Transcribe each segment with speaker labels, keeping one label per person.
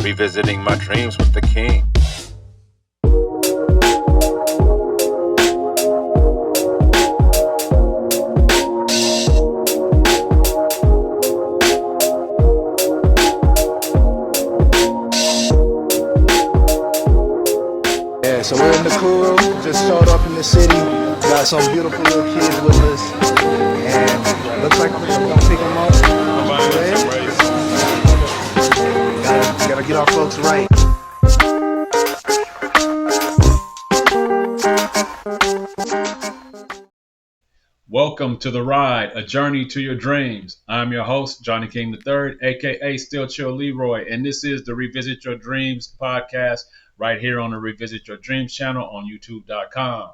Speaker 1: revisiting my dreams with the king.
Speaker 2: Yeah, so we're in the crew, just showed up in the city, got some beautiful little kids with us, and looks like we're gonna pick them up. Gotta get our folks right.
Speaker 3: Welcome to The Ride, a journey to your dreams. I'm your host, Johnny King III, aka Still Chill Leroy, and this is the Revisit Your Dreams podcast right here on the Revisit Your Dreams channel on YouTube.com.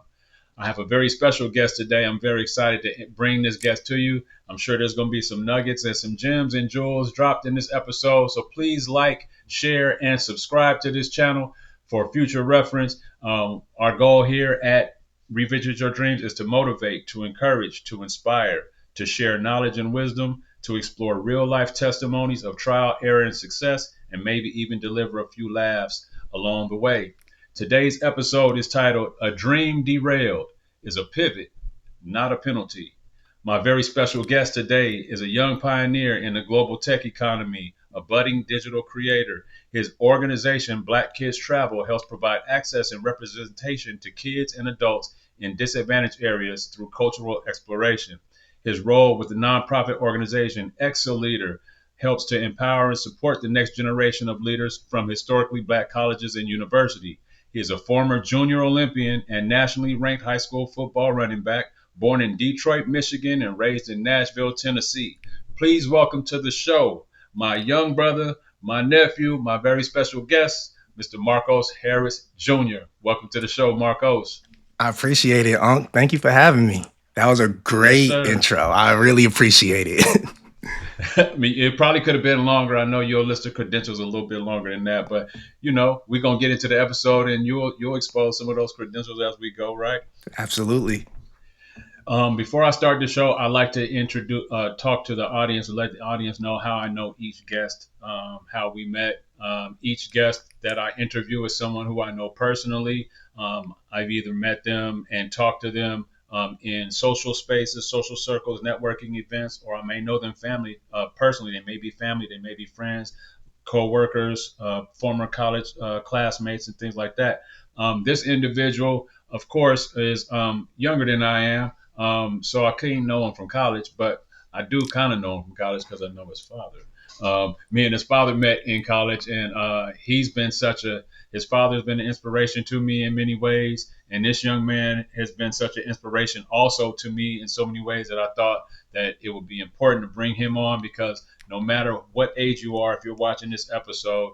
Speaker 3: I have a very special guest today. I'm very excited to bring this guest to you. I'm sure there's going to be some nuggets and some gems and jewels dropped in this episode. So please like, share, and subscribe to this channel for future reference. Our goal here at Revisit Your Dreams is to motivate, to encourage, to inspire, to share knowledge and wisdom, to explore real life testimonies of trial, error, and success, and maybe even deliver a few laughs along the way. Today's episode is titled, A Dream Derailed is a Pivot, Not a Penalty. My very special guest today is a young pioneer in the global tech economy, a budding digital creator. His organization, Black Kids Travel, helps provide access and representation to kids and adults in disadvantaged areas through cultural exploration. His role with the nonprofit organization, Excel Leader, helps to empower and support the next generation of leaders from historically Black colleges and universities. He is a former Junior Olympian and nationally ranked high school football running back, born in Detroit, Michigan, and raised in Nashville, Tennessee. Please welcome to the show my young brother, my nephew, my very special guest, Mr. Marcos Harris Jr. Welcome to the show, Marcos.
Speaker 2: I appreciate it, Unc. Thank you for having me. That was a great intro. I really appreciate it.
Speaker 3: I mean, it probably could have been longer. I know your list of credentials a little bit longer than that, but you know, we're gonna get into the episode and you'll expose some of those credentials as we go, right?
Speaker 2: Absolutely.
Speaker 3: Before I start the show, I like to talk to the audience and let the audience know how I know each guest, how we met. Each guest that I interview is someone who I know personally. I've either met them and talked to them in social spaces, social circles, networking events, or I may know them personally. They may be family, they may be friends, co-workers, former college classmates, and things like that. This individual, of course, is younger than I am, so I couldn't know him from college, but I do kind of know him from college because I know his father. Me and his father met in college, and his father's been an inspiration to me in many ways. And this young man has been such an inspiration also to me in so many ways that I thought that it would be important to bring him on, because no matter what age you are, if you're watching this episode,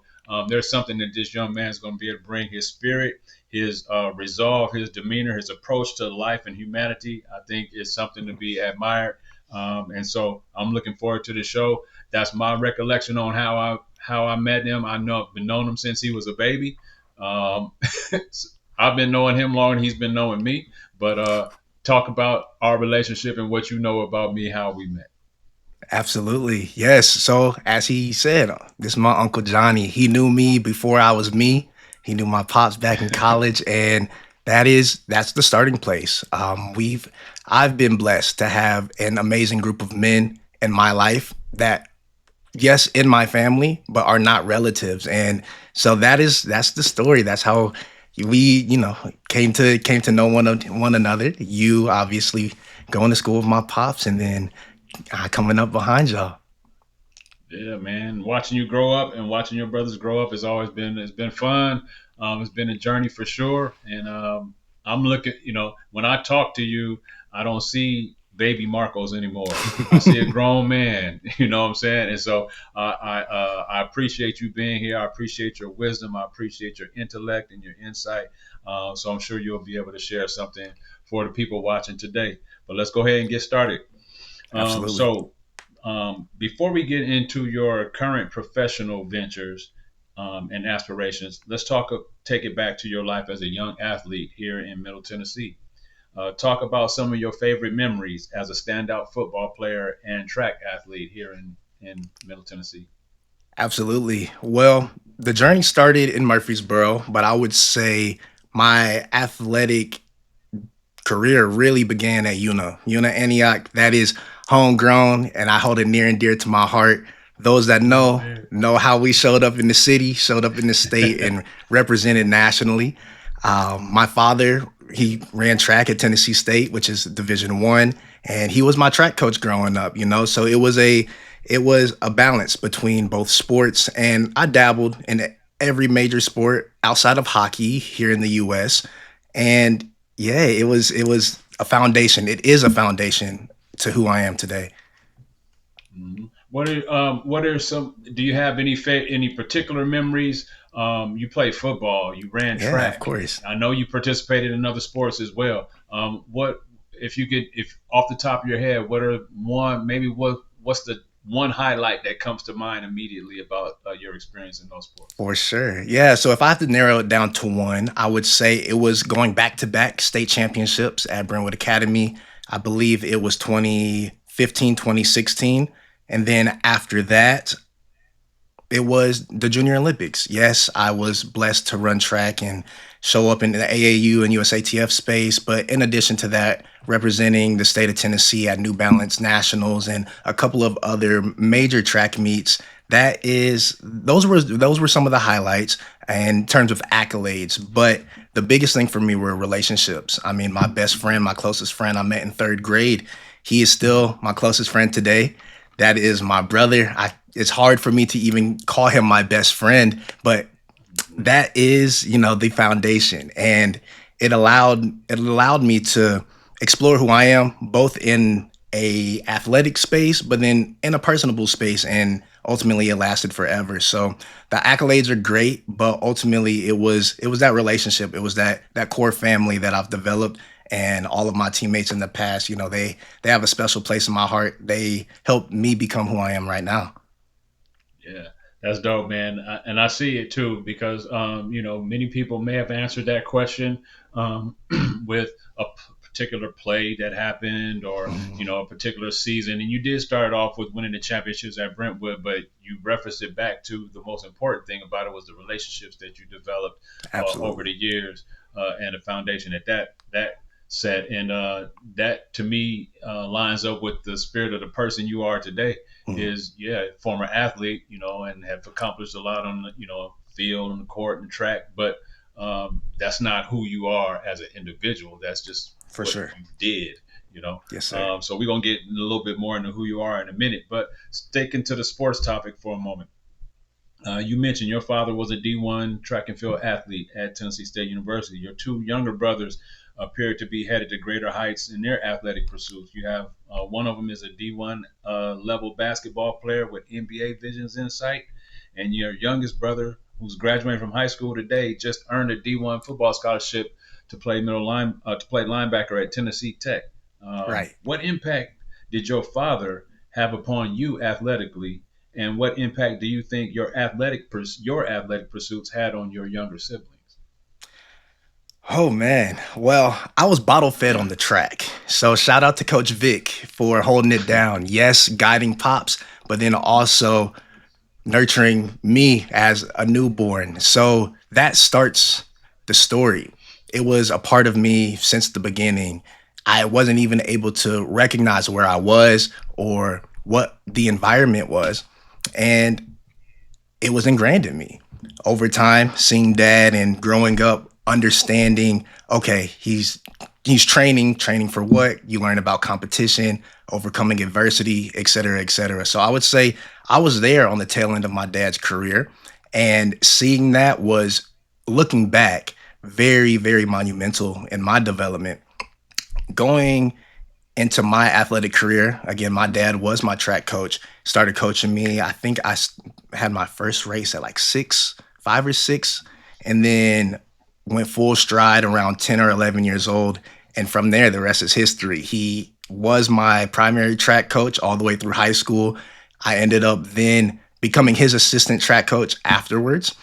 Speaker 3: there's something that this young man is going to be able to bring. His spirit, his resolve, his demeanor, his approach to life and humanity, I think is something to be admired. And so I'm looking forward to the show. That's my recollection on how I met him. I've known him since he was a baby. I've been knowing him longer than he's been knowing me. But talk about our relationship and what you know about me, how we met.
Speaker 2: Absolutely. Yes. So as he said, this is my Uncle Johnny. He knew me before I was me. He knew my pops back in college, and that's the starting place. I've been blessed to have an amazing group of men in my life that, yes, in my family, but are not relatives. And so that's the story. That's how we, came to know one another. You obviously going to school with my pops, and then coming up behind y'all.
Speaker 3: Yeah, man. Watching you grow up and watching your brothers grow up it's been fun. It's been a journey for sure. And I'm looking, when I talk to you, I don't see baby Marcos anymore. I see a grown man, you know what I'm saying? And so I appreciate you being here. I appreciate your wisdom. I appreciate your intellect and your insight. So I'm sure you'll be able to share something for the people watching today. But let's go ahead and get started.
Speaker 2: Absolutely.
Speaker 3: Before we get into your current professional ventures and aspirations, let's take it back to your life as a young athlete here in Middle Tennessee. Talk about some of your favorite memories as a standout football player and track athlete here in Middle Tennessee.
Speaker 2: Absolutely. Well, the journey started in Murfreesboro, but I would say my athletic career really began at Una Antioch. That is homegrown, and I hold it near and dear to my heart. Those that know how we showed up in the city, showed up in the state, and represented nationally. My father, he ran track at Tennessee State, which is Division 1, and he was my track coach growing up. So it was a balance between both sports, and I dabbled in every major sport outside of hockey here in the U.S. And yeah, it was a foundation. It is a foundation to who I am today.
Speaker 3: Mhm. What are some? Do you have any particular memories? You played football. You ran
Speaker 2: Yeah, of
Speaker 3: track.
Speaker 2: course.
Speaker 3: I know you participated in other sports as well. What if you could, if off the top of your head, what are one maybe what's the one highlight that comes to mind immediately about your experience in those sports?
Speaker 2: For sure. Yeah. So if I have to narrow it down to one, I would say it was going back to back state championships at Brentwood Academy. I believe it was 2015, 2016. And then after that, it was the Junior Olympics. Yes, I was blessed to run track and show up in the AAU and USATF space. But in addition to that, representing the state of Tennessee at New Balance Nationals and a couple of other major track meets. Those were some of the highlights in terms of accolades. But the biggest thing for me were relationships. I mean, my best friend, my closest friend I met in third grade, he is still my closest friend today. That is my brother. It's hard for me to even call him my best friend, but that is, the foundation. And it allowed me to explore who I am, both in a athletic space, but then in a personable space. And ultimately it lasted forever. So the accolades are great, but ultimately it was that relationship. It was that core family that I've developed, and all of my teammates in the past, they have a special place in my heart. They helped me become who I am right now.
Speaker 3: Yeah, that's dope, man. And I see it too because many people may have answered that question with a particular play that happened or
Speaker 2: Mhm.
Speaker 3: a particular season. And you did start off with winning the championships at Brentwood, but you referenced it back to the most important thing about it was the relationships that you developed over
Speaker 2: Absolutely.
Speaker 3: the years and the foundation that set. And that to me lines up with the spirit of the person you are today
Speaker 2: Mhm.
Speaker 3: is former athlete, and have accomplished a lot on the field, on the court, and the track. But that's not who you are as an individual. That's just
Speaker 2: For
Speaker 3: what
Speaker 2: sure.
Speaker 3: you did.
Speaker 2: Yes, sir.
Speaker 3: So we're gonna get a little bit more into who you are in a minute. But sticking to the sports topic for a moment, you mentioned your father was a D1 track and field athlete at Tennessee State University. Your two younger brothers appear to be headed to greater heights in their athletic pursuits. You have one of them is a D1 level basketball player with NBA visions in sight, and your youngest brother, who's graduating from high school today, just earned a D1 football scholarship to play to play linebacker at Tennessee Tech.
Speaker 2: Right.
Speaker 3: What impact did your father have upon you athletically, and what impact do you think your athletic pursuits had on your younger siblings?
Speaker 2: Oh man. Well, I was bottle fed on the track. So shout out to Coach Vic for holding it down. Yes, guiding pops, but then also nurturing me as a newborn. So that starts the story. It was a part of me since the beginning. I wasn't even able to recognize where I was or what the environment was. And it was ingrained in me over time, seeing dad and growing up, understanding, okay, he's training for what? You learn about competition, overcoming adversity, et cetera, et cetera. So I would say I was there on the tail end of my dad's career, and seeing that was, looking back, very, very monumental in my development. Going into my athletic career, again, my dad was my track coach, started coaching me. I think had my first race at like 5 or 6, and then went full stride around 10 or 11 years old. And from there, the rest is history. He was my primary track coach all the way through high school. I ended up then becoming his assistant track coach afterwards.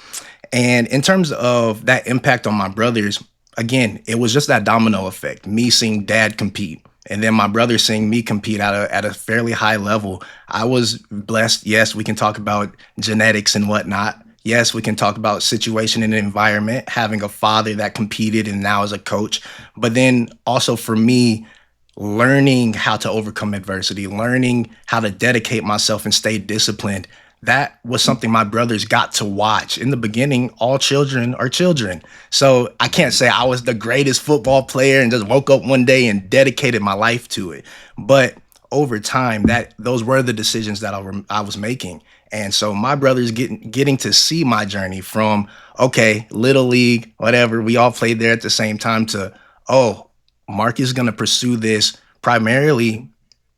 Speaker 2: And in terms of that impact on my brothers, again, it was just that domino effect. Me seeing dad compete, and then my brother seeing me compete at a fairly high level. I was blessed. Yes, we can talk about genetics and whatnot. Yes, we can talk about situation and environment, having a father that competed and now is a coach. But then also for me, learning how to overcome adversity, learning how to dedicate myself and stay disciplined. That was something my brothers got to watch. In the beginning, all children are children. So I can't say I was the greatest football player and just woke up one day and dedicated my life to it. But over time, that those were the decisions that I was making. And so my brothers getting to see my journey from, okay, little league, whatever, we all played there at the same time, to, oh, Mark is going to pursue this primarily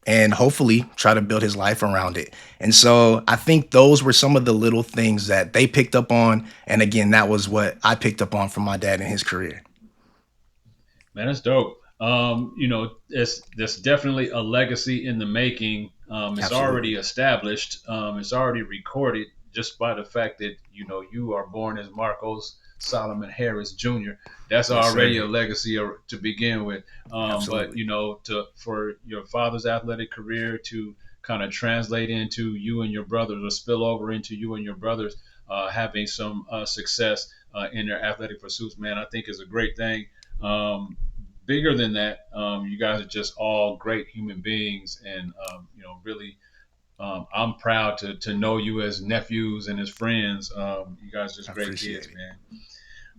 Speaker 2: and hopefully try to build his life around it. And so I think those were some of the little things that they picked up on. And again, that was what I picked up on from my dad in his career.
Speaker 3: Man, that's dope. There's definitely a legacy in the making. It's
Speaker 2: Absolutely.
Speaker 3: already established. It's already recorded just by the fact that you are born as Marcos Solomon Harris Jr. That's
Speaker 2: Yes,
Speaker 3: already a
Speaker 2: sir.
Speaker 3: legacy to begin with. But
Speaker 2: Absolutely.
Speaker 3: to for your father's athletic career to kind of translate into you and your brothers, or spill over into you and your brothers having some success in their athletic pursuits, man, I think is a great thing. Um, Bigger than that, you guys are just all great human beings, and really, I'm proud to know you as nephews and as friends. You guys are just
Speaker 2: I
Speaker 3: great
Speaker 2: appreciate
Speaker 3: kids,
Speaker 2: it.
Speaker 3: man.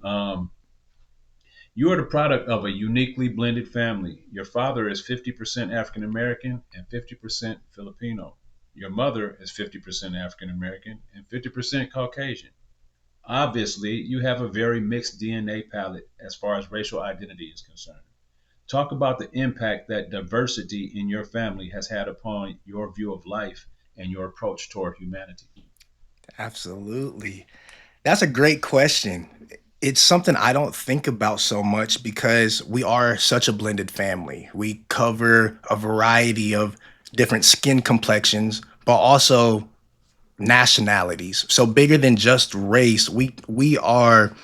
Speaker 3: Um, you are the product of a uniquely blended family. Your father is 50% African American and 50% Filipino. Your mother is 50% African American and 50% Caucasian. Obviously, you have a very mixed DNA palette as far as racial identity is concerned. Talk about the impact that diversity in your family has had upon your view of life and your approach toward humanity.
Speaker 2: Absolutely. That's a great question. It's something I don't think about so much because we are such a blended family. We cover a variety of different skin complexions, but also nationalities. So bigger than just race, we are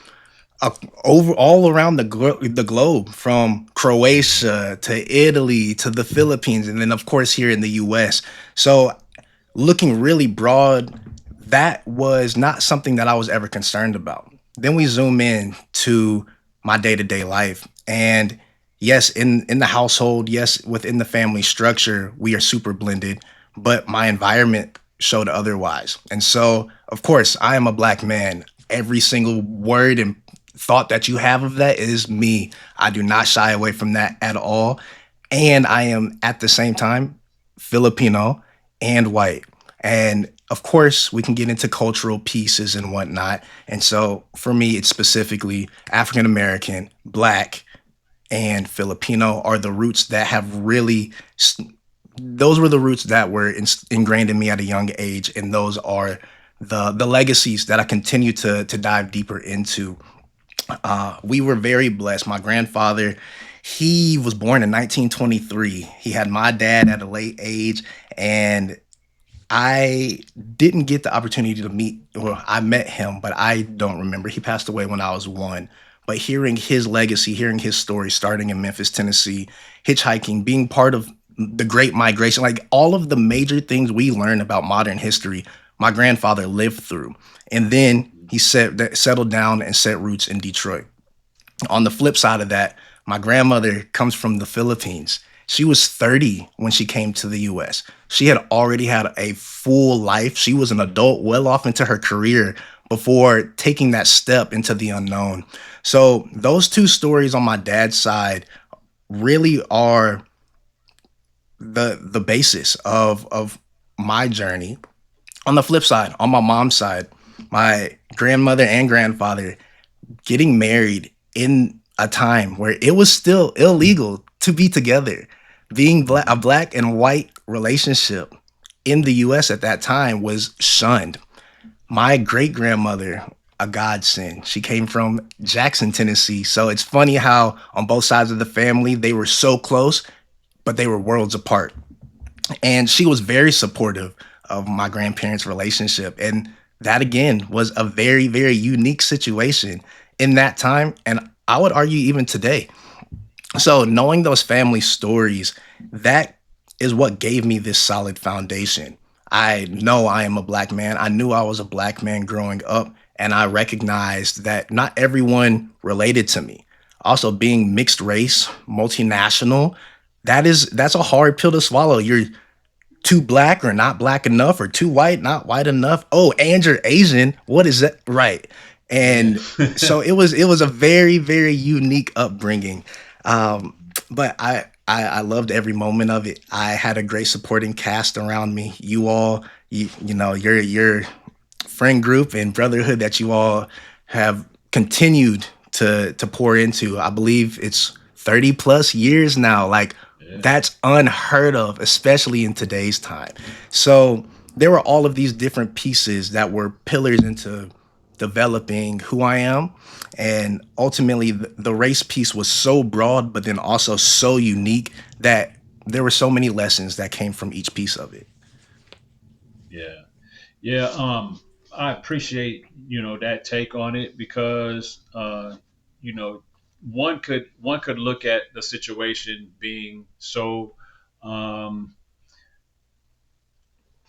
Speaker 2: over all around the globe, from Croatia to Italy to the Philippines, and then of course here in the U.S. So looking really broad, that was not something that I was ever concerned about. Then we zoom in to my day to day life. And yes, in the household, yes, within the family structure, we are super blended, but my environment showed otherwise. And so, of course, I am a black man. Every single word and thought that you have of that is me. I do not shy away from that at all. And I am at the same time Filipino and white. And of course, we can get into cultural pieces and whatnot. And so for me, it's specifically African American, Black, and Filipino are the roots that have really, those were the roots that were ingrained in me at a young age. And those are the legacies that I continue to dive deeper into. We were very blessed. My grandfather, he was born in 1923. He had my dad at a late age, and I didn't get the opportunity to meet, or I met him, but I don't remember. He passed away when I was one. But hearing his legacy, hearing his story, starting in Memphis, Tennessee, hitchhiking, being part of the Great Migration, like all of the major things we learn about modern history, my grandfather lived through. And then he settled down and set roots in Detroit. On the flip side of that, my grandmother comes from the Philippines. She was 30 when she came to the US. She had already had a full life. She was an adult, well off into her career before taking that step into the unknown. So, those two stories on my dad's side really are the basis of my journey. On the flip side, on my mom's side, my grandmother and grandfather getting married in a time where it was still illegal to be together, being a black and white relationship in the US at that time was shunned. My great grandmother, a godsend. She came from Jackson, Tennessee. So it's funny how on both sides of the family, they were so close, but they were worlds apart. And she was very supportive of my grandparents' relationship. And that again was a very, very unique situation in that time. And I would argue even today. So knowing those family stories, that is what gave me this solid foundation. I know I am a black man. I knew I was a black man growing up, and I recognized that not everyone related to me. Also, being mixed race, multinational, that's a hard pill to swallow. You're too black or not black enough, or too white, not white enough. Oh, and you're Asian. What is that? Right.
Speaker 3: Yeah.
Speaker 2: And so it was a very, very unique upbringing. But I loved every moment of it. I had a great supporting cast around me. You all, your friend group and brotherhood that you all have continued to pour into. I believe it's 30 plus years now. Like,
Speaker 3: Yeah.
Speaker 2: that's unheard of, especially in today's time. So there were all of these different pieces that were pillars into developing who I am. And ultimately, the race piece was so broad, but then also so unique that there were so many lessons that came from each piece of it.
Speaker 3: Yeah. Yeah. I appreciate, that take on it because, you know, one could look at the situation being so, um,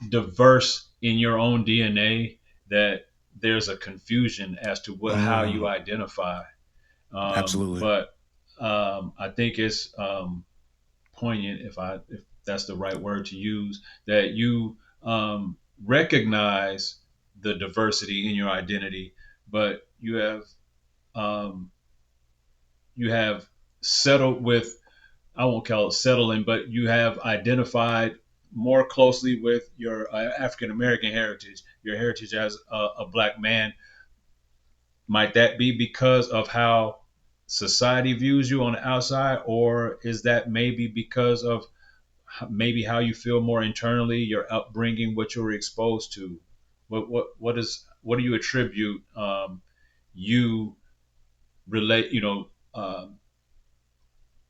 Speaker 3: diverse in your own DNA that there's a confusion as to how you
Speaker 2: Mm,
Speaker 3: identify.
Speaker 2: absolutely.
Speaker 3: But I think it's poignant, if that's the right word to use, that you recognize the diversity in your identity, but um, you have settled with, I won't call it settling, but you have identified more closely with your African American heritage, your heritage as a black man. Might that be because of how society views you on the outside, or is that maybe because of maybe how you feel more internally, your upbringing, what you were exposed to? What do you attribute you relate?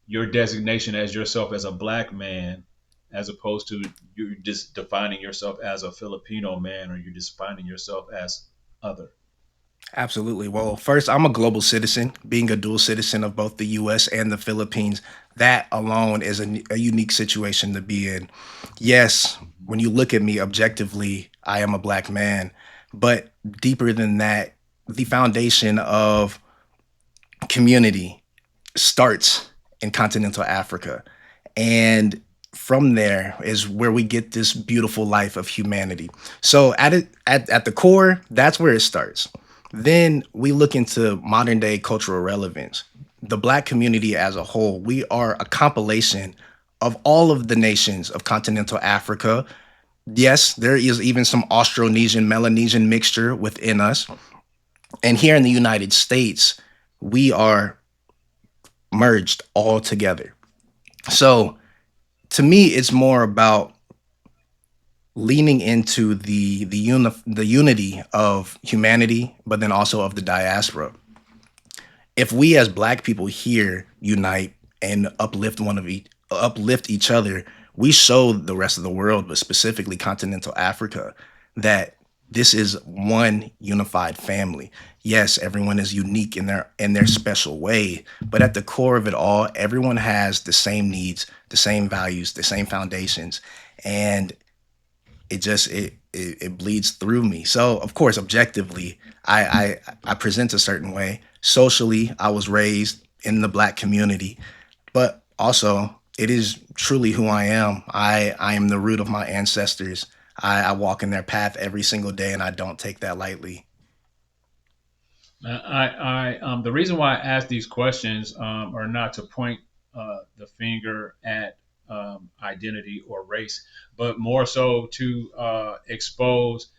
Speaker 3: Your designation as yourself as a black man, as opposed to you just defining yourself as a Filipino man, or you're defining yourself as other.
Speaker 2: Absolutely. Well, first, I'm a global citizen. Being a dual citizen of both the US and the Philippines, that alone is a unique situation to be in. Yes, when you look at me objectively, I am a black man. But deeper than that, the foundation of community starts in continental Africa. And from there is where we get this beautiful life of humanity. So at the core, that's where it starts. Then we look into modern day cultural relevance. The black community as a whole, we are a compilation of all of the nations of continental Africa. Yes, there is even some Austronesian, Melanesian mixture within us. And here in the United States, we are merged all together. So to me, it's more about leaning into the unity of humanity, but then also of the diaspora. If we as Black people here unite and uplift each other, we show the rest of the world, but specifically continental Africa, that this is one unified family. Yes, everyone is unique in their special way, but at the core of it all, everyone has the same needs, the same values, the same foundations, and it bleeds through me. So of course, objectively, I present a certain way. Socially, I was raised in the Black community, but also it is truly who I am. I am the root of my ancestors. I walk in their path every single day, and I don't take that lightly.
Speaker 3: The reason why I ask these questions are not to point the finger at identity or race, but more so to expose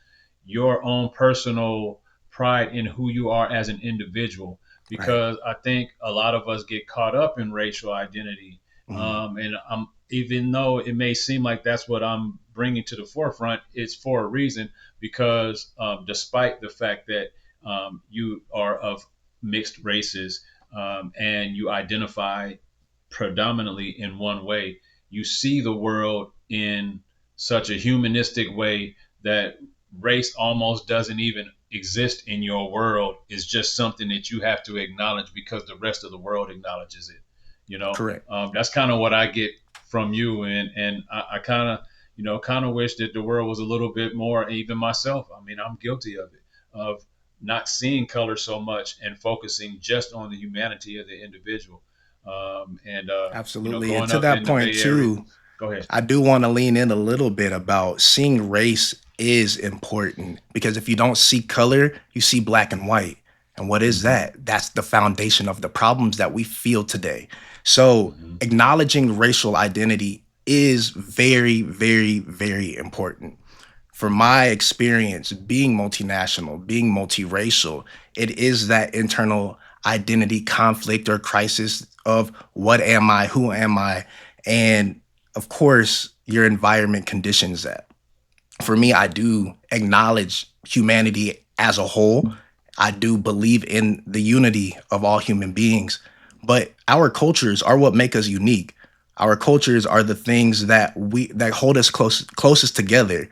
Speaker 3: your own personal pride in who you are as an individual.
Speaker 2: Right.
Speaker 3: Because I think a lot of us get caught up in racial identity,
Speaker 2: Mhm.
Speaker 3: and even though it may seem like that's what I'm bringing to the forefront, it's for a reason. Because despite the fact that you are of mixed races, and you identify predominantly in one way, you see the world in such a humanistic way that race almost doesn't even exist in your world. It's just something that you have to acknowledge because the rest of the world acknowledges it.
Speaker 2: Correct.
Speaker 3: That's kind of what I get from you, and I kind of wish that the world was a little bit more. Even myself, I mean, I'm guilty of it, of not seeing color so much and focusing just on the humanity of the individual. And
Speaker 2: Absolutely. And
Speaker 3: growing
Speaker 2: to
Speaker 3: up
Speaker 2: that
Speaker 3: in the
Speaker 2: point
Speaker 3: Bay Area.
Speaker 2: too,
Speaker 3: Go ahead.
Speaker 2: I do want to lean in a little bit about seeing race is important because if you don't see color, you see black and white. And what is
Speaker 3: Hmm.
Speaker 2: that? That's the foundation of the problems that we feel today. So,
Speaker 3: Hmm.
Speaker 2: acknowledging racial identity is very, very, very important. For my experience being multinational, being multiracial, it is that internal identity conflict or crisis of what am I, who am I? And of course, your environment conditions that. For me, I do acknowledge humanity as a whole. I do believe in the unity of all human beings, but our cultures are what make us unique. Our cultures are the things that hold us closest together,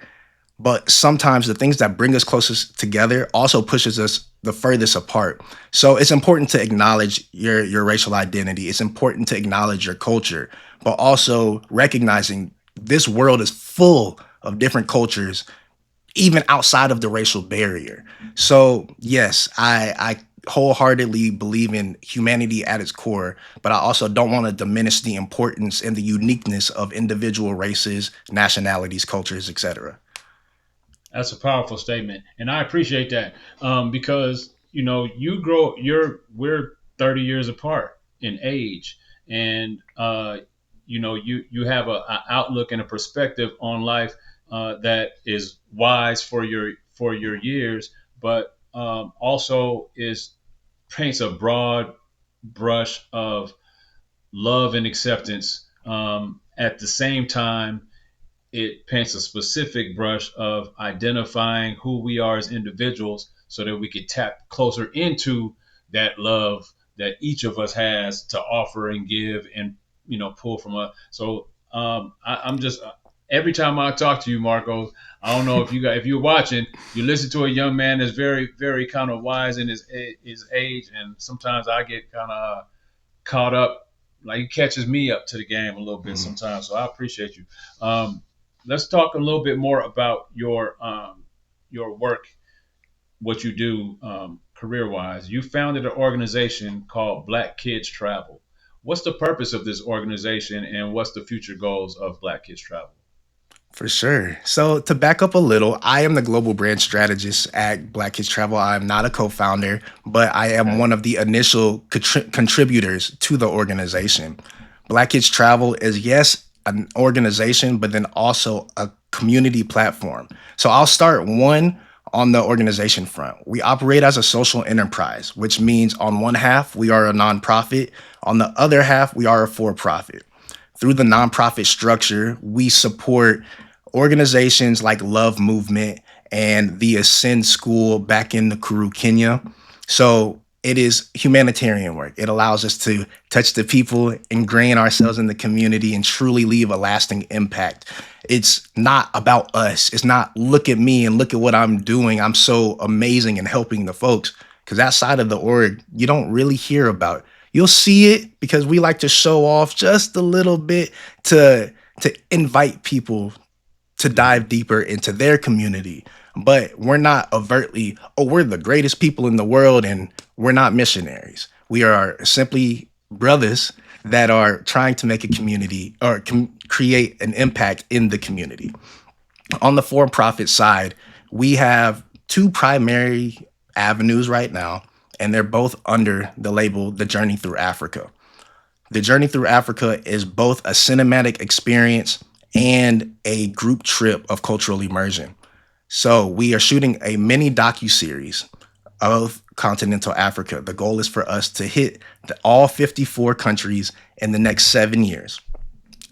Speaker 2: but sometimes the things that bring us closest together also pushes us the furthest apart. So it's important to acknowledge your racial identity. It's important to acknowledge your culture, but also recognizing this world is full of different cultures even outside of the racial barrier. So yes, I wholeheartedly believe in humanity at its core, but I also don't want to diminish the importance and the uniqueness of individual races, nationalities, cultures, etc.
Speaker 3: That's a powerful statement, and I appreciate that, because we're 30 years apart in age, and you have a outlook and a perspective on life that is wise for your years, but also is paints a broad brush of love and acceptance. At the same time, it paints a specific brush of identifying who we are as individuals so that we could tap closer into that love that each of us has to offer and give and pull from us. So I'm just every time I talk to you, Marco, I don't know if you're watching, you listen to a young man that's very very kind of wise in his age, and sometimes I get kind of caught up, like he catches me up to the game a little bit
Speaker 2: Mhm.
Speaker 3: sometimes. So I appreciate you. Um, let's talk a little bit more about your work, what you do career wise. You founded an organization called Black Kids Travel. What's the purpose of this organization, and what's the future goals of Black Kids Travel?
Speaker 2: For sure. So to back up a little, I am the global brand strategist at Black Kids Travel. I'm not a co-founder, but I am
Speaker 3: Okay.
Speaker 2: one of the initial contributors to the organization. Black Kids Travel is, yes, an organization, but then also a community platform. So I'll start one on the organization front. We operate as a social enterprise, which means on one half, we are a nonprofit. On the other half, we are a for-profit. Through the nonprofit structure, we support organizations like Love Movement and the Ascend School back in Nakuru, Kenya. So it is humanitarian work. It allows us to touch the people, ingrain ourselves in the community, and truly leave a lasting impact. It's not about us. It's not look at me and look at what I'm doing. I'm so amazing and helping the folks. Because outside of the org, you don't really hear about. You'll see it because we like to show off just a little bit to invite people to
Speaker 3: Mm-hmm.
Speaker 2: dive deeper into their community. But we're not overtly, oh, we're the greatest people in the world and we're not missionaries. We are simply brothers that are trying to make a community or create an impact in the community. On the for profit side, we have two primary avenues right now, and they're both under the label The Journey Through Africa. The Journey Through Africa is both a cinematic experience and a group trip of cultural immersion. So we are shooting a mini docu-series of continental Africa. The goal is for us to hit all 54 countries in the next 7 years.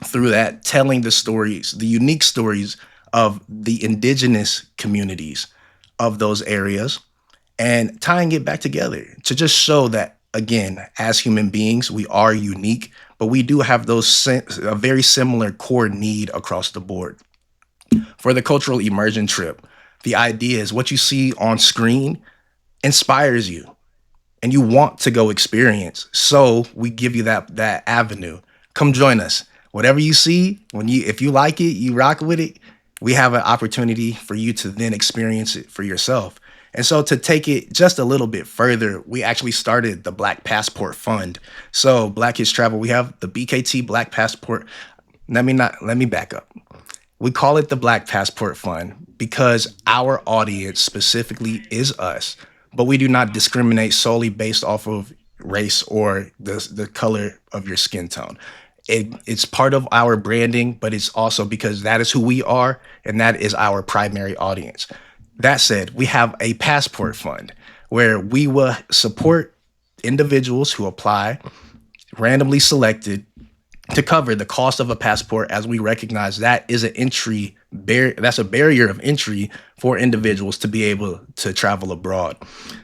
Speaker 2: Through that, telling the stories, the unique stories of the indigenous communities of those areas and tying it back together to just show that again, as human beings, we are unique, but we do have a very similar core need across the board. For the cultural immersion trip, the idea is what you see on screen inspires you and you want to go experience. So we give you that avenue. Come join us. Whatever you see, if you like it, you rock with it. We have an opportunity for you to then experience it for yourself. And so to take it just a little bit further, we actually started the Black Passport Fund. So Black Kids Travel, we have the BKT Black Passport. Let me back up. We call it the Black Passport Fund because our audience specifically is us, but we do not discriminate solely based off of race or the color of your skin tone. It's part of our branding, but it's also because that is who we are and that is our primary audience. That said, we have a passport fund where we will support individuals who apply, randomly selected, to cover the cost of a passport, as we recognize that is an entry barrier. That's a barrier of entry for individuals to be able to travel abroad.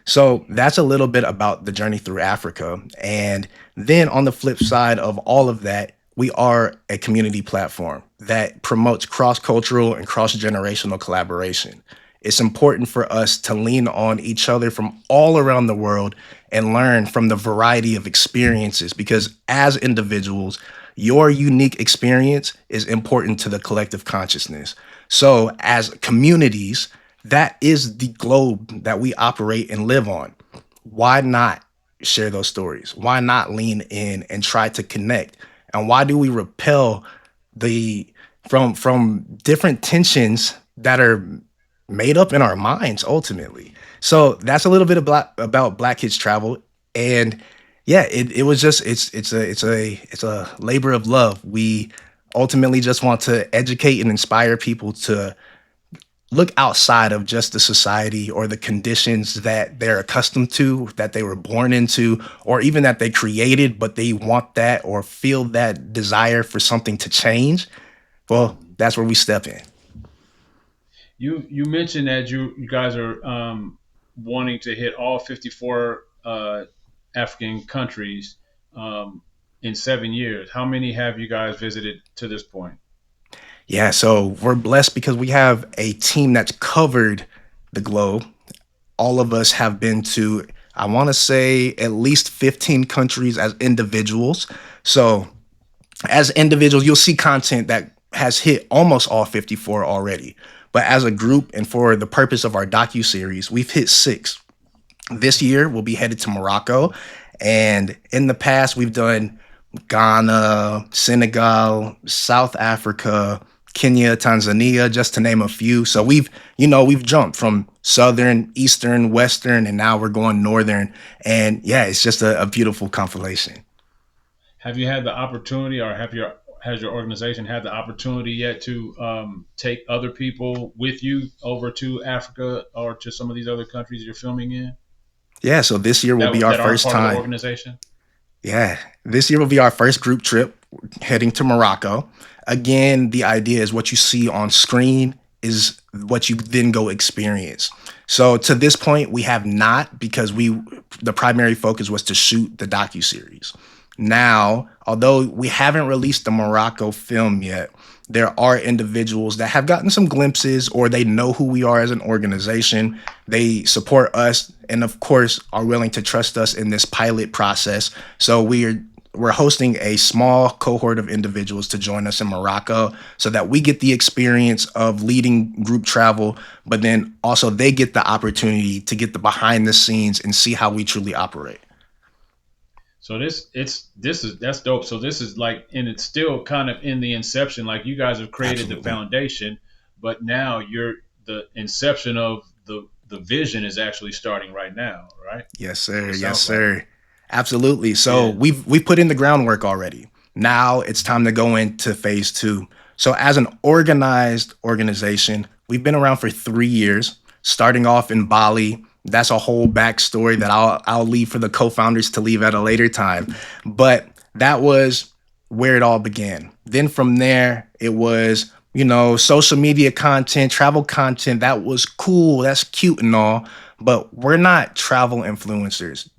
Speaker 2: So that's a little bit about the journey through Africa. And then on the flip side of all of that, we are a community platform that promotes cross-cultural and cross-generational collaboration. It's important for us to lean on each other from all around the world and learn from the variety of experiences, because as individuals, your unique experience is important to the collective consciousness. So as communities, that is the globe that we operate and live on. Why not share those stories? Why not lean in and try to connect? And why do we repel the from different tensions that are made up in our minds ultimately? So that's a little bit about Black Kids Travel. And yeah, it was just it's a labor of love. We ultimately just want to educate and inspire people to look outside of just the society or the conditions that they're accustomed to, that they were born into, or even that they created, but they want that or feel that desire for something to change. Well, that's where we step in.
Speaker 3: You mentioned that you guys are wanting to hit all 54 African countries in 7 years. How many have you guys visited to this point?
Speaker 2: Yeah, so we're blessed because we have a team that's covered the globe. All of us have been to, I want to say, at least 15 countries as individuals. So as individuals, you'll see content that has hit almost all 54 already. But as a group and for the purpose of our docuseries, we've hit 6. This year, we'll be headed to Morocco. And in the past, we've done Ghana, Senegal, South Africa, Kenya, Tanzania, just to name a few. So we've jumped from southern, eastern, western, and now we're going northern. And yeah, it's just a beautiful compilation.
Speaker 3: Have you had the opportunity, or has your organization had the opportunity yet to take other people with you over to Africa or to some of these other countries you're filming in?
Speaker 2: Yeah, so this year will be our first time. Of the
Speaker 3: organization?
Speaker 2: Yeah, this year will be our first group trip heading to Morocco. Again, the idea is what you see on screen is what you then go experience. So to this point, we have not, because the primary focus was to shoot the docuseries. Now, although we haven't released the Morocco film yet, there are individuals that have gotten some glimpses, or they know who we are as an organization. They support us and, of course, are willing to trust us in this pilot process. So we're hosting a small cohort of individuals to join us in Morocco so that we get the experience of leading group travel, but then also they get the opportunity to get the behind the scenes and see how we truly operate.
Speaker 3: So that's dope. So this is like, and it's still kind of in the inception, like you guys have created
Speaker 2: Absolutely.
Speaker 3: The foundation, but now the inception of the vision is actually starting right now, right?
Speaker 2: Yes, sir. Yes, sir. Like. Absolutely. So
Speaker 3: yeah.
Speaker 2: we've put in the groundwork already. Now it's time to go into phase 2. So as an organized organization, we've been around for 3 years, starting off in Bali. That's a whole backstory that I'll leave for the co-founders to leave at a later time. But that was where it all began. Then from there, it was, social media content, travel content. That was cool. That's cute and all. But we're not travel influencers.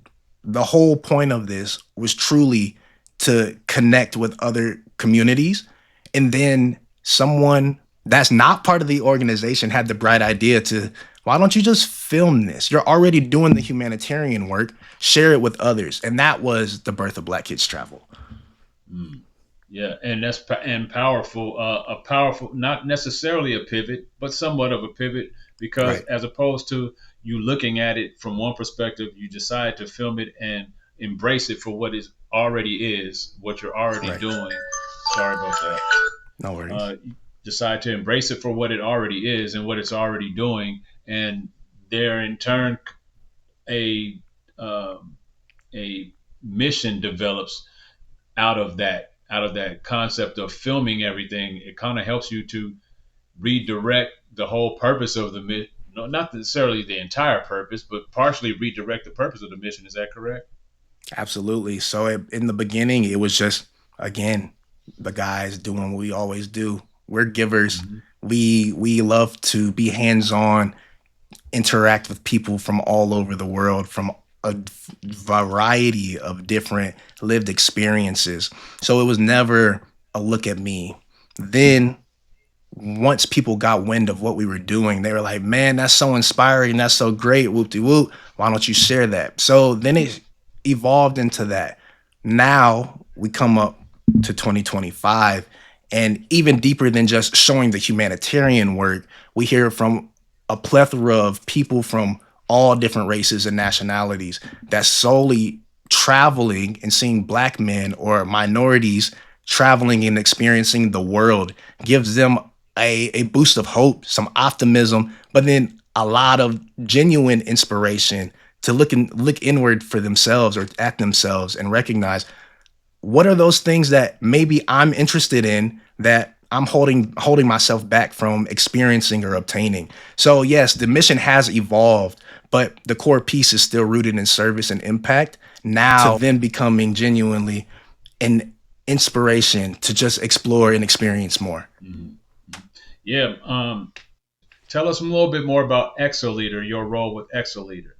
Speaker 2: The whole point of this was truly to connect with other communities. And then someone that's not part of the organization had the bright idea to, why don't you just film this? You're already doing the humanitarian work. Share it with others. And that was the birth of Black Kids Travel.
Speaker 3: Yeah, and that's powerful. A powerful, not necessarily a pivot, but somewhat of a pivot, because right. As opposed to, you looking at it from one perspective, you decide to film it and embrace it for what it already is, what you're already
Speaker 2: Right.
Speaker 3: doing. Sorry about that.
Speaker 2: No worries.
Speaker 3: You decide to embrace it for what it already is and what it's already doing, and there in turn a um, a mission develops out of that concept of filming everything. It kind of helps you to redirect the whole purpose of the mission, not necessarily the entire purpose, but partially redirect the purpose of the mission. Is that correct?
Speaker 2: Absolutely. So in the beginning, it was just, again, the guys doing what we always do. We're givers.
Speaker 3: Mm-hmm.
Speaker 2: We love to be hands-on, interact with people from all over the world, from a variety of different lived experiences. So it was never a look at me. Then once people got wind of what we were doing, they were like, man, that's so inspiring. That's so great. Whoop de whoop. Why don't you share that? So then it evolved into that. Now we come up to 2025, and even deeper than just showing the humanitarian work, we hear from a plethora of people from all different races and nationalities that's solely traveling and seeing Black men or minorities traveling and experiencing the world gives them a boost of hope, some optimism, but then a lot of genuine inspiration to look inward for themselves or at themselves and recognize what are those things that maybe I'm interested in that I'm holding myself back from experiencing or obtaining. So yes, the mission has evolved, but the core piece is still rooted in service and impact. Now to then becoming genuinely an inspiration to just explore and experience more.
Speaker 3: Mm-hmm. Yeah. Tell us a little bit more about Exoleader, your role with Exoleader.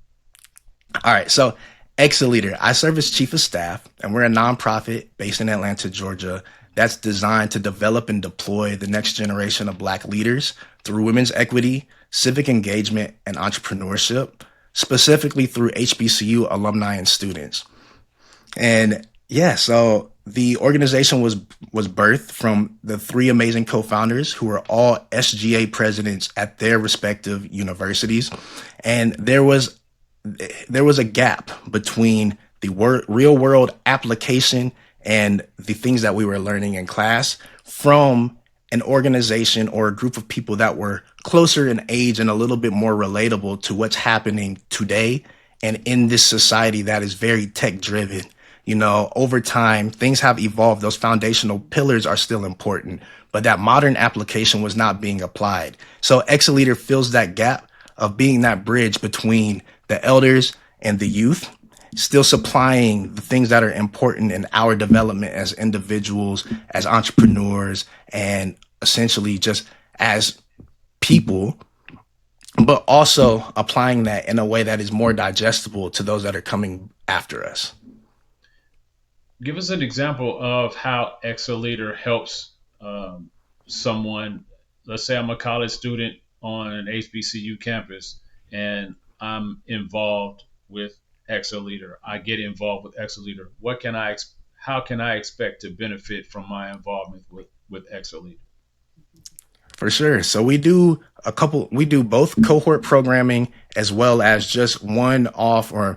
Speaker 2: All right. So Exoleader, I serve as chief of staff, and we're a nonprofit based in Atlanta, Georgia, that's designed to develop and deploy the next generation of Black leaders through women's equity, civic engagement, and entrepreneurship, specifically through HBCU alumni and students. And yeah, so the organization was birthed from the three amazing co-founders who were all SGA presidents at their respective universities, and there was a gap between the real world application and the things that we were learning in class from an organization or a group of people that were closer in age and a little bit more relatable to what's happening today and in this society that is very tech driven. You know, over time, things have evolved. Those foundational pillars are still important, but that modern application was not being applied. So Exoleader fills that gap of being that bridge between the elders and the youth, still supplying the things that are important in our development as individuals, as entrepreneurs, and essentially just as people, but also applying that in a way that is more digestible to those that are coming after us.
Speaker 3: Give us an example of how Exoleader helps someone. Let's say I'm a college student on an HBCU campus and I'm involved with Exoleader. I get involved with Exoleader. How can I expect to benefit from my involvement with Exoleader?
Speaker 2: For sure. So we do both cohort programming as well as just one-off or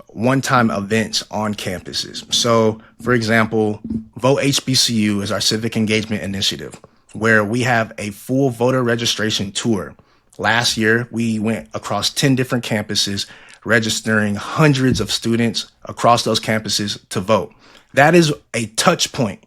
Speaker 2: one-time events on campuses. So, for example, Vote HBCU is our civic engagement initiative, where we have a full voter registration tour. Last year, we went across 10 different campuses, registering hundreds of students across those campuses to vote. That is a touch point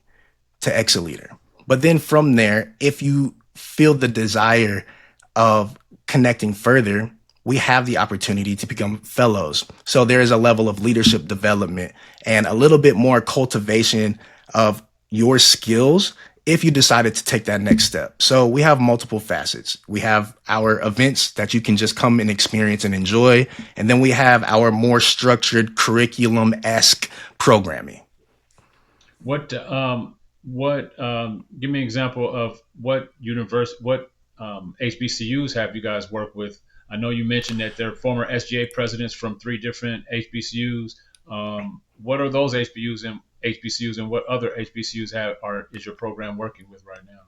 Speaker 2: to Exoleader. But then from there, if you feel the desire of connecting further, we have the opportunity to become fellows. So there is a level of leadership development and a little bit more cultivation of your skills if you decided to take that next step. So we have multiple facets. We have our events that you can just come and experience and enjoy. And then we have our more structured curriculum-esque programming.
Speaker 3: What give me an example of what HBCUs have you guys worked with? I know you mentioned that they're former SGA presidents from 3 different HBCUs. What are those HBCUs and what other HBCUs is your program working with right now?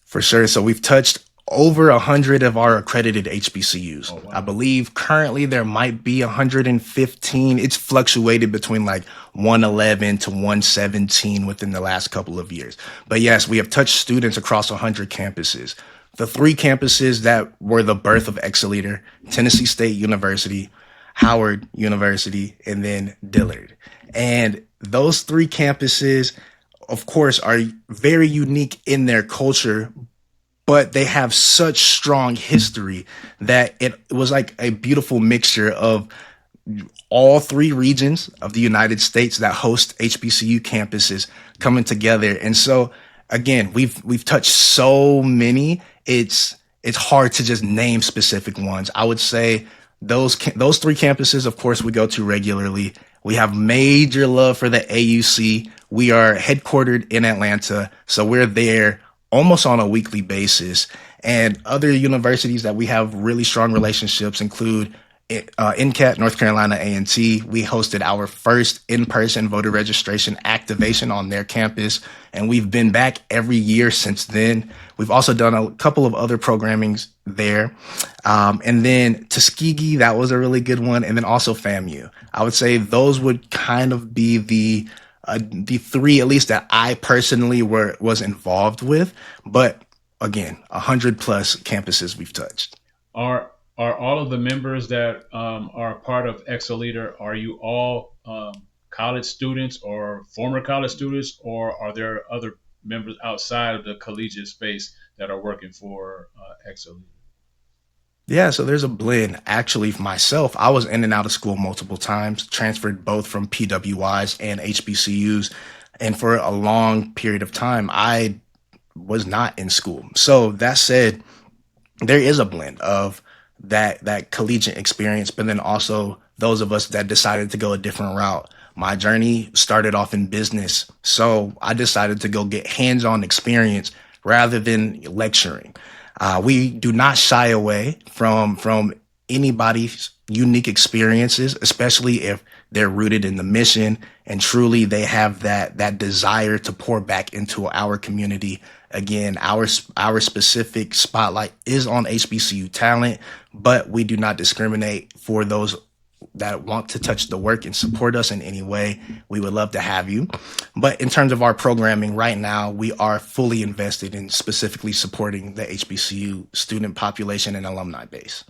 Speaker 2: For sure. So we've touched over 100 of our accredited HBCUs.
Speaker 3: Oh, wow.
Speaker 2: I believe currently there might be 115. It's fluctuated between like 111 to 117 within the last couple of years. But yes, we have touched students across 100 campuses. The three campuses that were the birth of Excelleader: Tennessee State University, Howard University, and then Dillard. And those three campuses, of course, are very unique in their culture, but they have such strong history that it was like a beautiful mixture of all three regions of the United States that host HBCU campuses coming together. And so again, we've touched so many. It's hard to just name specific ones. I would say those three campuses, of course, we go to regularly. We have major love for the AUC. We are headquartered in Atlanta, so we're there almost on a weekly basis. And other universities that we have really strong relationships include NCAT, North Carolina A&T. We hosted our first in-person voter registration activation on their campus, and we've been back every year since then. We've also done a couple of other programmings there. And then Tuskegee, that was a really good one. And then also FAMU. I would say those would kind of be the three, at least that I personally was involved with. But again, 100 plus campuses we've touched.
Speaker 3: Are all of the members that are part of Excelleader, are you all college students or former college students, or are there other members outside of the collegiate space that are working for Excelleader?
Speaker 2: Yeah, so there's a blend. Actually, for myself, I was in and out of school multiple times, transferred both from PWIs and HBCUs. And for a long period of time, I was not in school. So that said, there is a blend of that collegiate experience, but then also those of us that decided to go a different route. My journey started off in business, so I decided to go get hands-on experience rather than lecturing. We do not shy away from anybody's unique experiences, especially if they're rooted in the mission and truly they have that desire to pour back into our community. Again, our specific spotlight is on HBCU talent, but we do not discriminate for those that want to touch the work and support us in any way. We would love to have you. But in terms of our programming right now, we are fully invested in specifically supporting the HBCU student population and alumni base.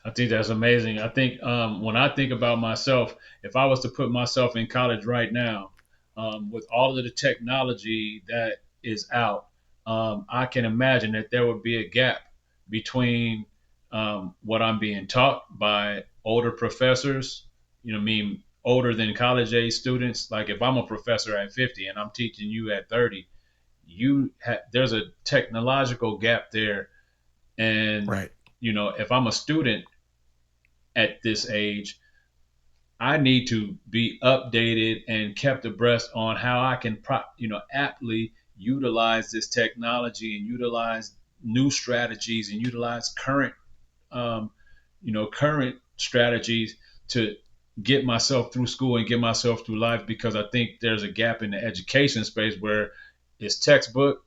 Speaker 3: I think that's amazing. I think when I think about myself, if I was to put myself in college right now, with all of the technology that is out, I can imagine that there would be a gap between what I'm being taught by older professors, older than college age students. Like if I'm a professor at 50 and I'm teaching you at 30, there's a technological gap there. And,
Speaker 2: right.
Speaker 3: If I'm a student at this age, I need to be updated and kept abreast on how I can, aptly utilize this technology and utilize new strategies and utilize current strategies to get myself through school and get myself through life, because I think there's a gap in the education space where it's textbook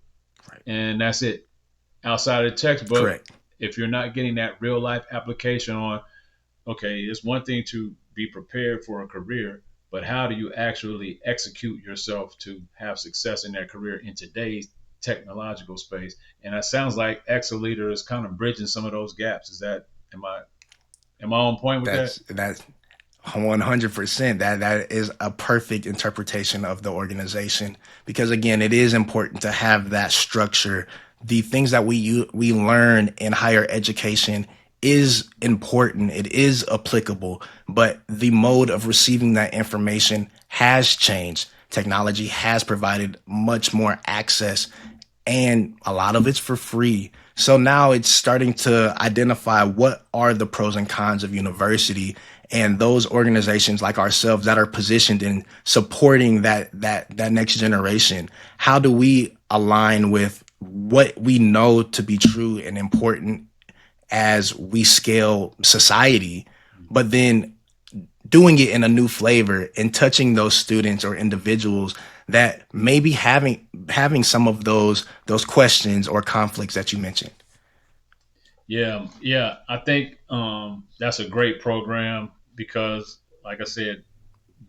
Speaker 2: right.
Speaker 3: and that's it. Outside of the textbook,
Speaker 2: correct.
Speaker 3: If you're not getting that real life application on, okay, it's one thing to be prepared for a career, but how do you actually execute yourself to have success in that career in today's technological space? And that sounds like Excelleader is kind of bridging some of those gaps. Am I on point with that?
Speaker 2: That's 100%. That is a perfect interpretation of the organization, because again, it is important to have that structure. The things that we learn in higher education is important. It is applicable, but the mode of receiving that information has changed. Technology has provided much more access, and a lot of it's for free. So now it's starting to identify what are the pros and cons of university, and those organizations like ourselves that are positioned in supporting that next generation. How do we align with what we know to be true and important as we scale society, but then doing it in a new flavor and touching those students or individuals that may be having some of those questions or conflicts that you mentioned?
Speaker 3: Yeah. I think that's a great program because, like I said,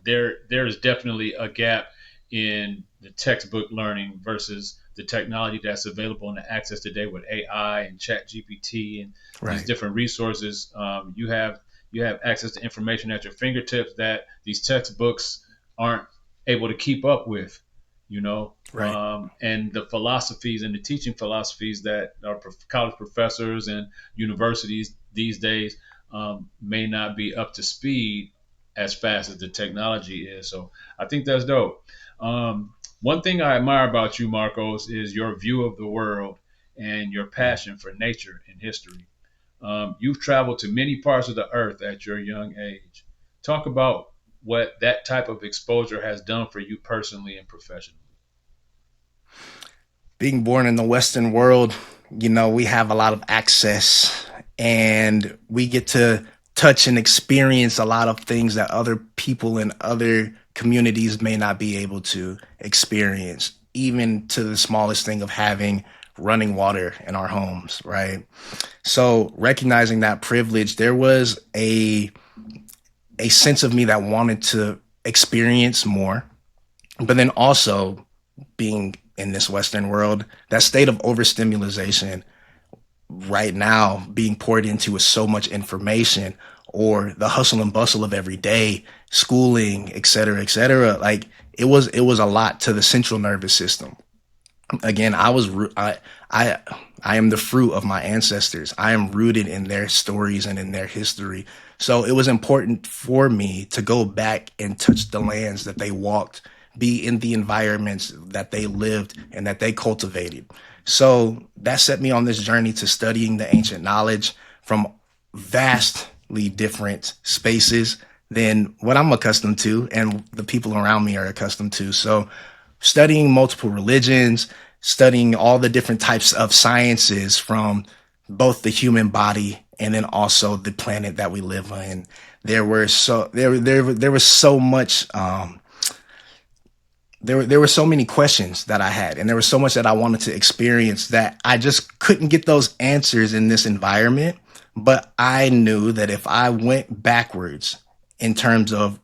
Speaker 3: there is definitely a gap in the textbook learning versus the technology that's available and the access today with AI and Chat GPT and these
Speaker 2: Right.
Speaker 3: different resources. You have access to information at your fingertips that these textbooks aren't able to keep up with.
Speaker 2: Right.
Speaker 3: And the philosophies and the teaching philosophies that our college professors and universities these days may not be up to speed as fast as the technology is. So I think that's dope. One thing I admire about you, Marcos, is your view of the world and your passion for nature and history. You've traveled to many parts of the earth at your young age. Talk about what that type of exposure has done for you personally and professionally.
Speaker 2: Being born in the Western world, we have a lot of access and we get to touch and experience a lot of things that other people in other communities may not be able to experience, even to the smallest thing of having running water in our homes, right? So recognizing that privilege, there was a sense of me that wanted to experience more, but then also being in this Western world, that state of overstimulation right now being poured into with so much information or the hustle and bustle of every day, schooling, et cetera, et cetera. Like it was a lot to the central nervous system. Again, I I am the fruit of my ancestors. I am rooted in their stories and in their history. So it was important for me to go back and touch the lands that they walked, be in the environments that they lived and that they cultivated. So that set me on this journey to studying the ancient knowledge from vastly different spaces than what I'm accustomed to and the people around me are accustomed to. So studying multiple religions, studying all the different types of sciences from both the human body and then also the planet that we live in. There was so much there were so many questions that I had, and there was so much that I wanted to experience that I just couldn't get those answers in this environment. But I knew that if I went backwards in terms of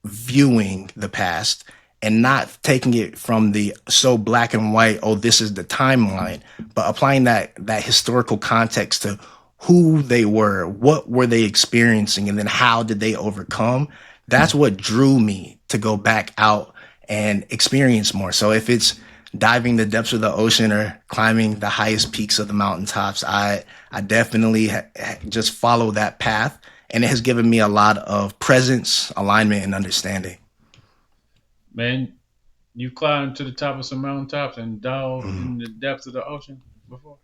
Speaker 2: viewing the past and not taking it from the so black and white, oh, this is the timeline, but applying that historical context to who they were, what were they experiencing, and then how did they overcome? That's what drew me to go back out and experience more. So if it's diving the depths of the ocean or climbing the highest peaks of the mountaintops, I definitely just follow that path, and it has given me a lot of presence, alignment, and understanding.
Speaker 3: Man, you climbed to the top of some mountaintops and dove in the depths of the ocean before?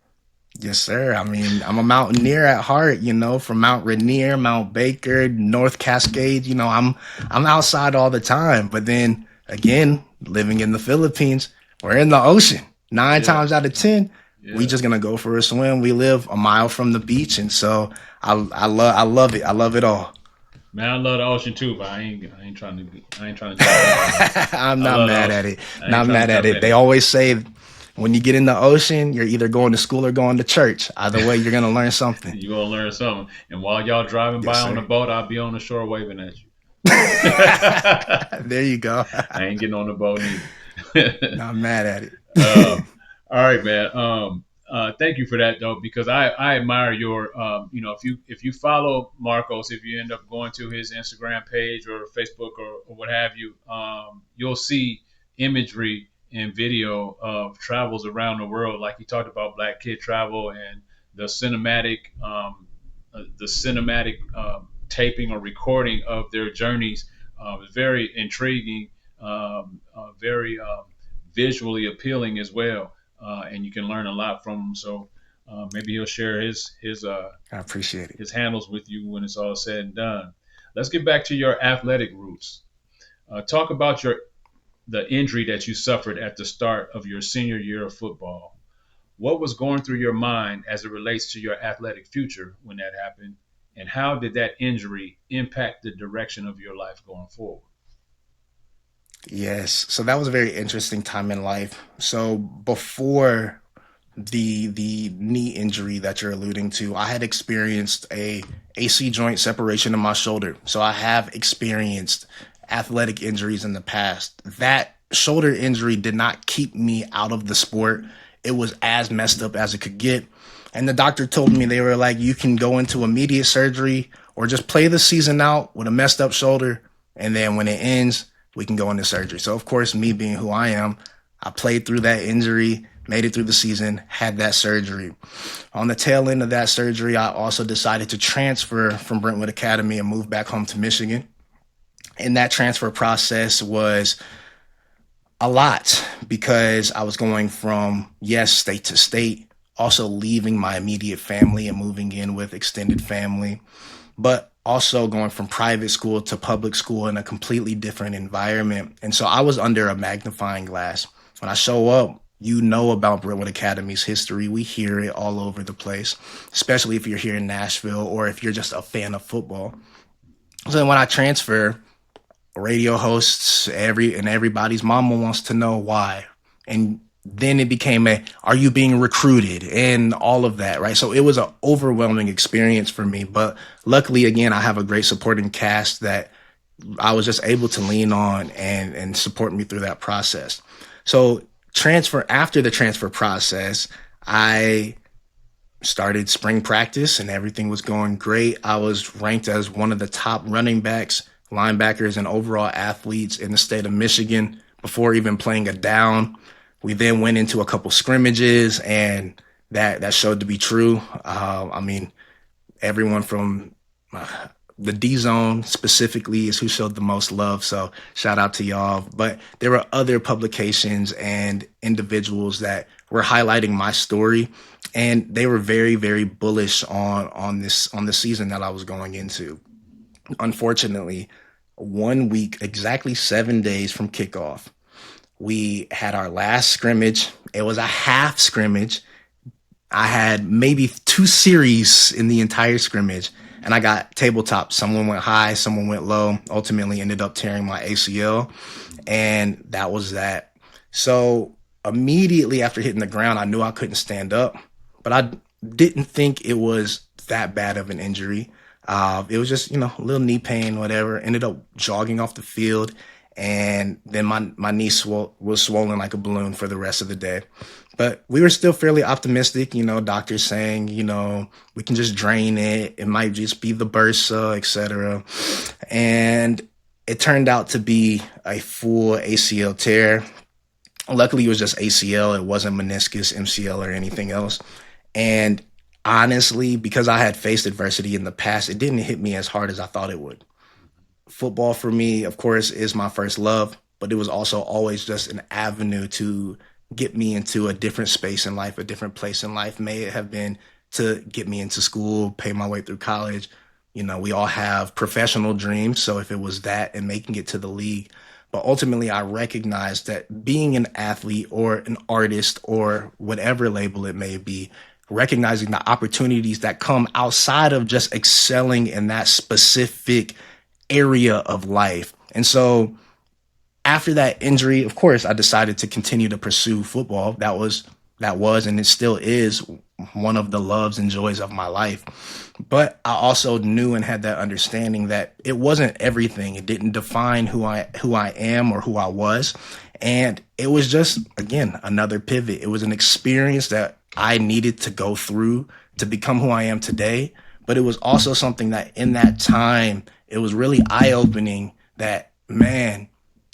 Speaker 2: Yes, sir. I mean, I'm a mountaineer at heart, from Mount Rainier, Mount Baker, North Cascades. I'm outside all the time. But then again, living in the Philippines, we're in the ocean. Nine
Speaker 3: Yeah,
Speaker 2: times out of 10, we
Speaker 3: yeah.
Speaker 2: just gonna go for a swim. We live a mile from the beach, and so I love it. I love it all.
Speaker 3: Man, I love the ocean too, but I ain't trying to jump in there.
Speaker 2: I'm
Speaker 3: I
Speaker 2: not
Speaker 3: love the
Speaker 2: mad
Speaker 3: ocean.
Speaker 2: at it.
Speaker 3: I ain't
Speaker 2: Not
Speaker 3: trying to
Speaker 2: mad at
Speaker 3: jump
Speaker 2: it.
Speaker 3: in
Speaker 2: They
Speaker 3: there.
Speaker 2: always say when you get in the ocean, you're either going to school or going to church. Either way, you're gonna learn something.
Speaker 3: You gonna learn something. And while y'all driving
Speaker 2: Yes,
Speaker 3: by on the
Speaker 2: sir.
Speaker 3: boat, I'll be on the shore waving at you. I
Speaker 2: There you go.
Speaker 3: ain't getting on the boat either.
Speaker 2: Not mad at it.
Speaker 3: uh, all right, man. Thank you for that though, because I admire your if you follow Marcos, if you end up going to his Instagram page or Facebook or what have you, you'll see imagery and video of travels around the world, like he talked about Black Kid Travel and the cinematic taping or recording of their journeys. Is very intriguing, very visually appealing as well, and you can learn a lot from him. So maybe he'll share
Speaker 2: I appreciate it.
Speaker 3: his handles with you when it's all said and done. Let's get back to your athletic roots. Talk about the injury that you suffered at the start of your senior year of football. What was going through your mind as it relates to your athletic future when that happened, and how did that injury impact the direction of your life going forward?
Speaker 2: Yes. So that was a very interesting time in life. So before the knee injury that you're alluding to, I had experienced a AC joint separation in my shoulder. So I have experienced athletic injuries in the past. That shoulder injury did not keep me out of the sport. It was as messed up as it could get. And the doctor told me, they were like, you can go into immediate surgery or just play the season out with a messed up shoulder. And then when it ends, we can go into surgery. So, of course, me being who I am, I played through that injury, made it through the season, had that surgery. On the tail end of that surgery, I also decided to transfer from Brentwood Academy and move back home to Michigan. And that transfer process was a lot because I was going from, yes, state to state, also leaving my immediate family and moving in with extended family, but also going from private school to public school in a completely different environment. And so I was under a magnifying glass. When I show up, you know about Brentwood Academy's history. We hear it all over the place, especially if you're here in Nashville or if you're just a fan of football. So when I transfer, radio hosts, everybody's mama wants to know why. And then it became are you being recruited and all of that, right? So it was an overwhelming experience for me. But luckily, again, I have a great supporting cast that I was just able to lean on and support me through that process. So after the transfer process, I started spring practice and everything was going great. I was ranked as one of the top running backs, linebackers, and overall athletes in the state of Michigan before even playing a down. We then went into a couple scrimmages, and that showed to be true. Everyone from the D zone specifically is who showed the most love. So shout out to y'all. But there were other publications and individuals that were highlighting my story, and they were very, very bullish on the season that I was going into. Unfortunately, 1 week, exactly 7 days from kickoff, we had our last scrimmage. It was a half scrimmage. I had maybe 2 series in the entire scrimmage, and I got tabletop. Someone went high, someone went low, ultimately ended up tearing my ACL, and that was that. So immediately after hitting the ground, I knew I couldn't stand up, but I didn't think it was that bad of an injury. It was just, a little knee pain, whatever. Ended up jogging off the field, and then my knee was swollen like a balloon for the rest of the day. But we were still fairly optimistic, doctors saying, we can just drain it. It might just be the bursa, etc. And it turned out to be a full ACL tear. Luckily, it was just ACL. It wasn't meniscus, MCL, or anything else. And honestly, because I had faced adversity in the past, it didn't hit me as hard as I thought it would. Football for me, of course, is my first love, but it was also always just an avenue to get me into a different space in life, a different place in life. May it have been to get me into school, pay my way through college. We all have professional dreams. So if it was that and making it to the league, but ultimately I recognized that being an athlete or an artist or whatever label it may be, recognizing the opportunities that come outside of just excelling in that specific area of life. And so after that injury, of course, I decided to continue to pursue football. That was, and it still is one of the loves and joys of my life. But I also knew and had that understanding that it wasn't everything. It didn't define who I am or who I was. And it was just, again, another pivot. It was an experience that I needed to go through to become who I am today. But it was also something that in that time, it was really eye-opening that, man,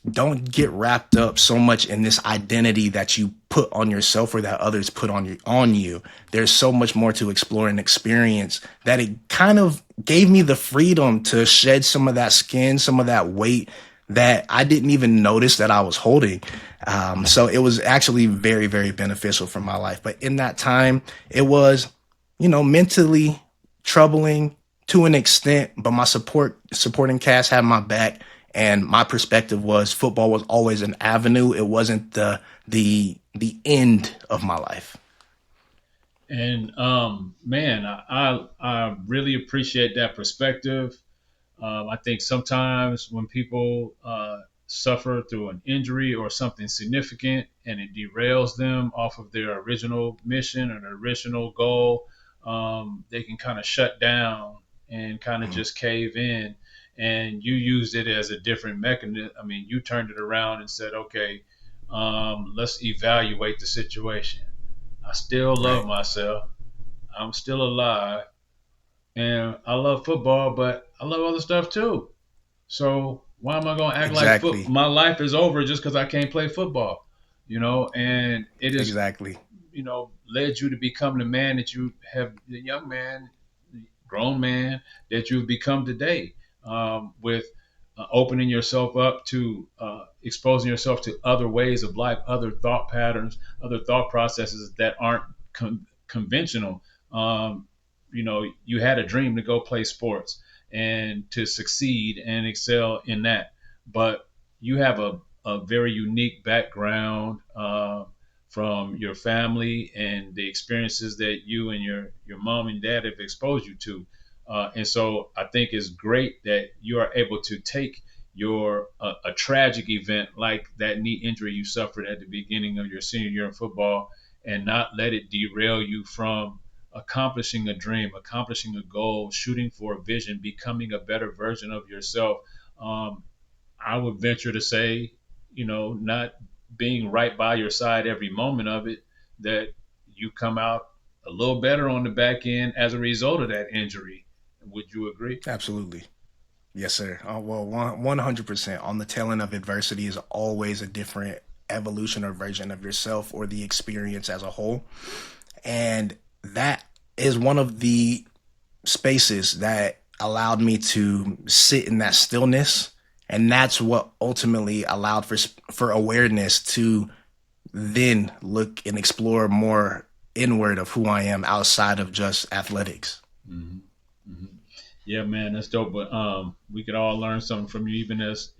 Speaker 2: don't get wrapped up so much in this identity that you put on yourself or that others put on you. There's so much more to explore and experience that it kind of gave me the freedom to shed some of that skin, some of that weight that I didn't even notice that I was holding. So it was actually very, very beneficial for my life. But in that time, it was, mentally troubling to an extent, but my supporting cast had my back. And my perspective was football was always an avenue. It wasn't the end of my life.
Speaker 3: And man, I really appreciate that perspective. I think sometimes when people suffer through an injury or something significant and it derails them off of their original mission or their original goal, they can kind of shut down and kind of
Speaker 2: Mhm.
Speaker 3: just cave in. And you used it as a different mechanism. I mean, you turned it around and said, okay, let's evaluate the situation. I still love
Speaker 2: Right.
Speaker 3: myself. I'm still alive. And I love football, but I love other stuff too. So why am I going to act like
Speaker 2: Exactly.
Speaker 3: my life is over just because I can't play football? And it is,
Speaker 2: Exactly.
Speaker 3: led you to become the man that you have, the young man, grown man that you've become today, with opening yourself up to exposing yourself to other ways of life, other thought patterns, other thought processes that aren't conventional. You had a dream to go play sports and to succeed and excel in that, but you have a very unique background, from your family and the experiences that you and your mom and dad have exposed you to. And so I think it's great that you are able to take your a tragic event like that knee injury you suffered at the beginning of your senior year in football and not let it derail you from accomplishing a dream, accomplishing a goal, shooting for a vision, becoming a better version of yourself. Um, I would venture to say, not being right by your side every moment of it, that you come out a little better on the back end as a result of that injury. Would you agree?
Speaker 2: Absolutely. Yes, sir. Well, 100%. On the tail end of adversity is always a different evolution or version of yourself or the experience as a whole. And that is one of the spaces that allowed me to sit in that stillness. And that's what ultimately allowed for awareness to then look and explore more inward of who I am outside of just athletics.
Speaker 3: hmm hmm Yeah, man, that's dope. But we could all learn something from you,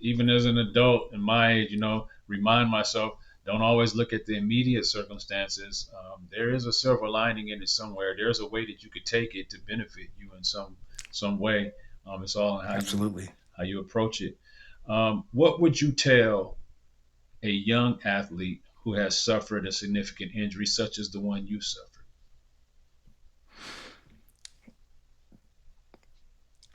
Speaker 3: even as an adult in my age. Remind myself, don't always look at the immediate circumstances. There is a silver lining in it somewhere. There's a way that you could take it to benefit you in some way. It's all in
Speaker 2: Absolutely.
Speaker 3: how you approach it. What would you tell a young athlete who has suffered a significant injury such as the one you suffered?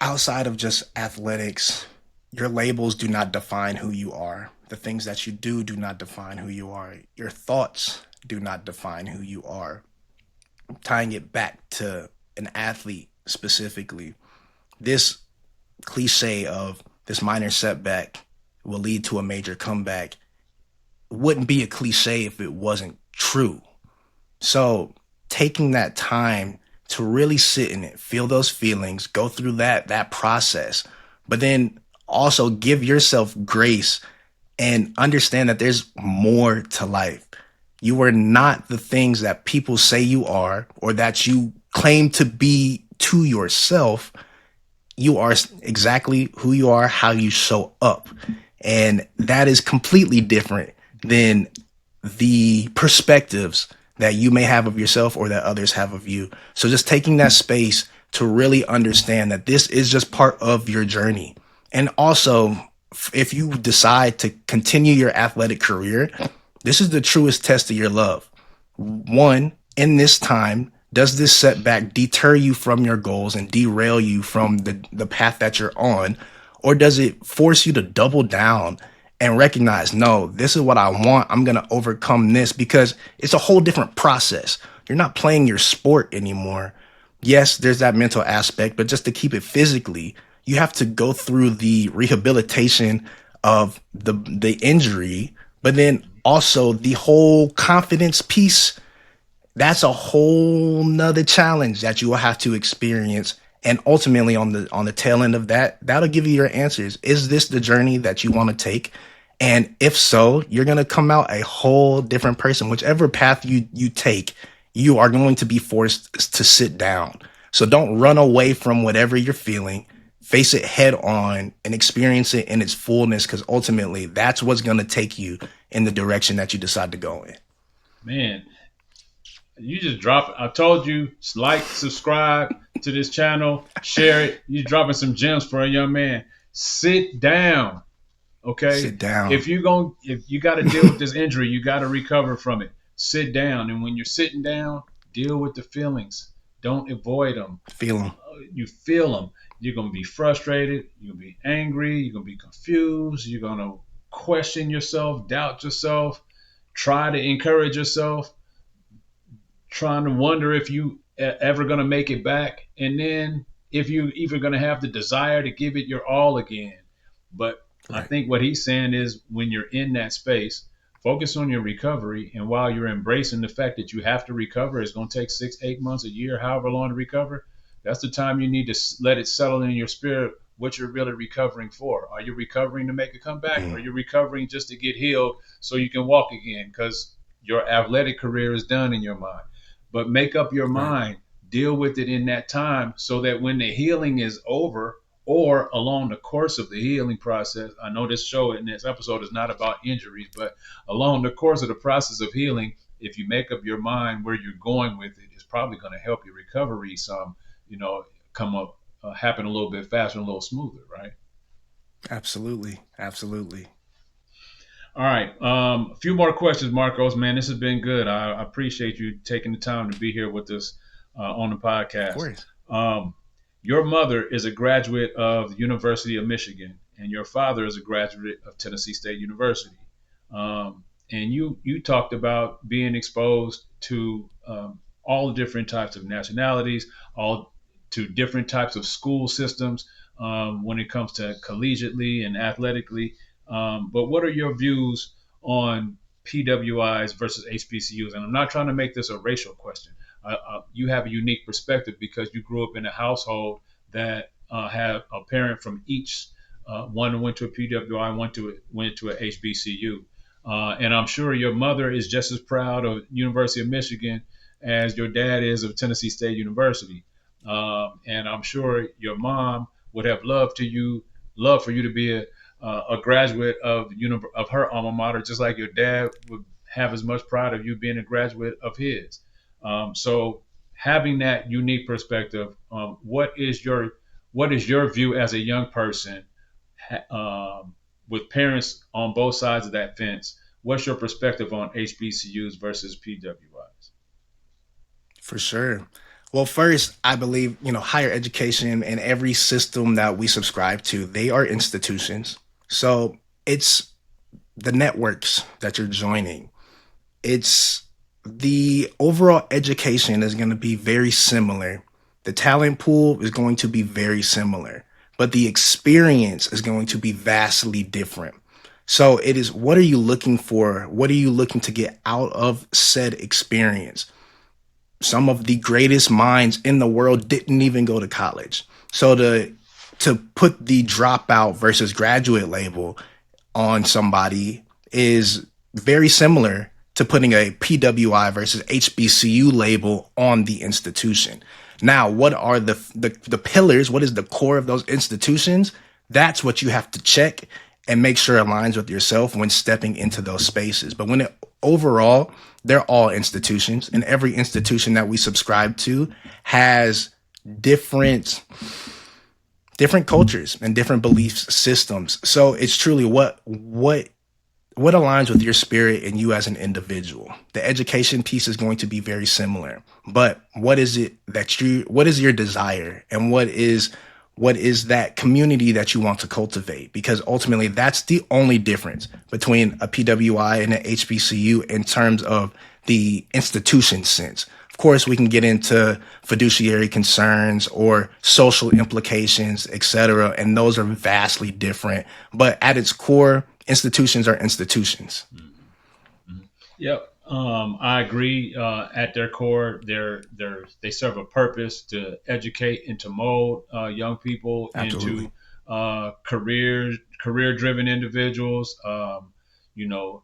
Speaker 2: Outside of just athletics, your labels do not define who you are. The things that you do not define who you are. Your thoughts do not define who you are. Tying it back to an athlete specifically, this cliche of this minor setback will lead to a major comeback wouldn't be a cliche if it wasn't true. So taking that time to really sit in it, feel those feelings, go through that process, but then also give yourself grace and understand that there's more to life. You are not the things that people say you are or that you claim to be to yourself. You are exactly who you are, how you show up. And that is completely different than the perspectives that you may have of yourself or that others have of you. So just taking that space to really understand that this is just part of your journey. And also, if you decide to continue your athletic career, this is the truest test of your love. One, in this time, does this setback deter you from your goals and derail you from the path that you're on? Or does it force you to double down and recognize, no, this is what I want. I'm going to overcome this because it's a whole different process. You're not playing your sport anymore. Yes, there's that mental aspect, but just to keep it physically, you have to go through the rehabilitation of the injury, but then also the whole confidence piece. That's a whole nother challenge that you will have to experience. And ultimately on the tail end of that, that'll give you your answers. Is this the journey that you want to take? And if so, you're going to come out a whole different person. Whichever path you take, you are going to be forced to sit down. So don't run away from whatever you're feeling. Face it head on and experience it in its fullness, because ultimately that's what's going to take you in the direction that you decide to go in.
Speaker 3: Man, you just drop it. I told you, like, subscribe to this channel, share it. You dropping some gems for a young man. Sit down. Okay,
Speaker 2: Sit down.
Speaker 3: if you got to deal with this injury, you got to recover from it. Sit down, and when you're sitting down, deal with the feelings. Don't avoid them.
Speaker 2: Feel them.
Speaker 3: You feel them. You're gonna be frustrated. You're gonna be angry. You're gonna be confused. You're gonna question yourself, doubt yourself, try to encourage yourself, trying to wonder if you ever going to make it back, and then if you even going to have the desire to give it your all again. But I
Speaker 2: Right.
Speaker 3: think what he's saying is when you're in that space, focus on your recovery, and while you're embracing the fact that you have to recover, it's going to take 6 8 months, a year, however long to recover. That's the time you need to let it settle in your spirit what you're really recovering for. Are you recovering to make a comeback? Or are
Speaker 2: Mm,
Speaker 3: you recovering just to get healed so you can walk again? Because your athletic career is done in your mind. But make up your
Speaker 2: right.
Speaker 3: mind, deal with it in that time so that when the healing is over or along the course of the healing process, I know this show and this episode is not about injuries, but along the course of the process of healing, if you make up your mind where you're going with it, it's probably going to help your recovery some, you know, come up, happen a little bit faster and a little smoother, right?
Speaker 2: Absolutely. Absolutely.
Speaker 3: All right. A few more questions, Marcos. Man, this has been good. I appreciate you taking the time to be here with us on the
Speaker 2: Of
Speaker 3: podcast.
Speaker 2: course.
Speaker 3: Um, your mother is a graduate of the University of Michigan, and your father is a graduate of Tennessee State University. And you talked about being exposed to all the different types of nationalities, all to different types of school systems when it comes to collegiately and athletically. But what are your views on PWIs versus HBCUs? And I'm not trying to make this a racial question. You have a unique perspective because you grew up in a household that had a parent from each. One went to a PWI, went to a HBCU, and I'm sure your mother is just as proud of University of Michigan as your dad is of Tennessee State University. And I'm sure your mom would have loved for you to be a graduate of her alma mater, just like your dad would have as much pride of you being a graduate of his. So having that unique perspective, what is your view as a young person with parents on both sides of that fence? What's your perspective on HBCUs versus PWIs?
Speaker 2: For sure. Well, first, I believe, higher education and every system that we subscribe to, they are institutions. So it's the networks that you're joining. It's the overall education is going to be very similar. The talent pool is going to be very similar, but the experience is going to be vastly different. So it is, what are you looking for? What are you looking to get out of said experience? Some of the greatest minds in the world didn't even go to college. So to put the dropout versus graduate label on somebody is very similar to putting a PWI versus HBCU label on the institution. Now, what are the pillars? What is the core of those institutions? That's what you have to check and make sure aligns with yourself when stepping into those spaces. But when it overall, they're all institutions, and every institution that we subscribe to has different cultures and different belief systems. So it's truly what aligns with your spirit and you as an individual. The education piece is going to be very similar, but what is your desire, and what is that community that you want to cultivate? Because ultimately that's the only difference between a PWI and an HBCU in terms of the institution sense. Of course, we can get into fiduciary concerns or social implications, etc., and those are vastly different. But at its core, institutions are institutions.
Speaker 3: Mm-hmm. Yep, I agree. At their core, they serve a purpose to educate and to mold young people into
Speaker 2: Absolutely.
Speaker 3: career driven individuals.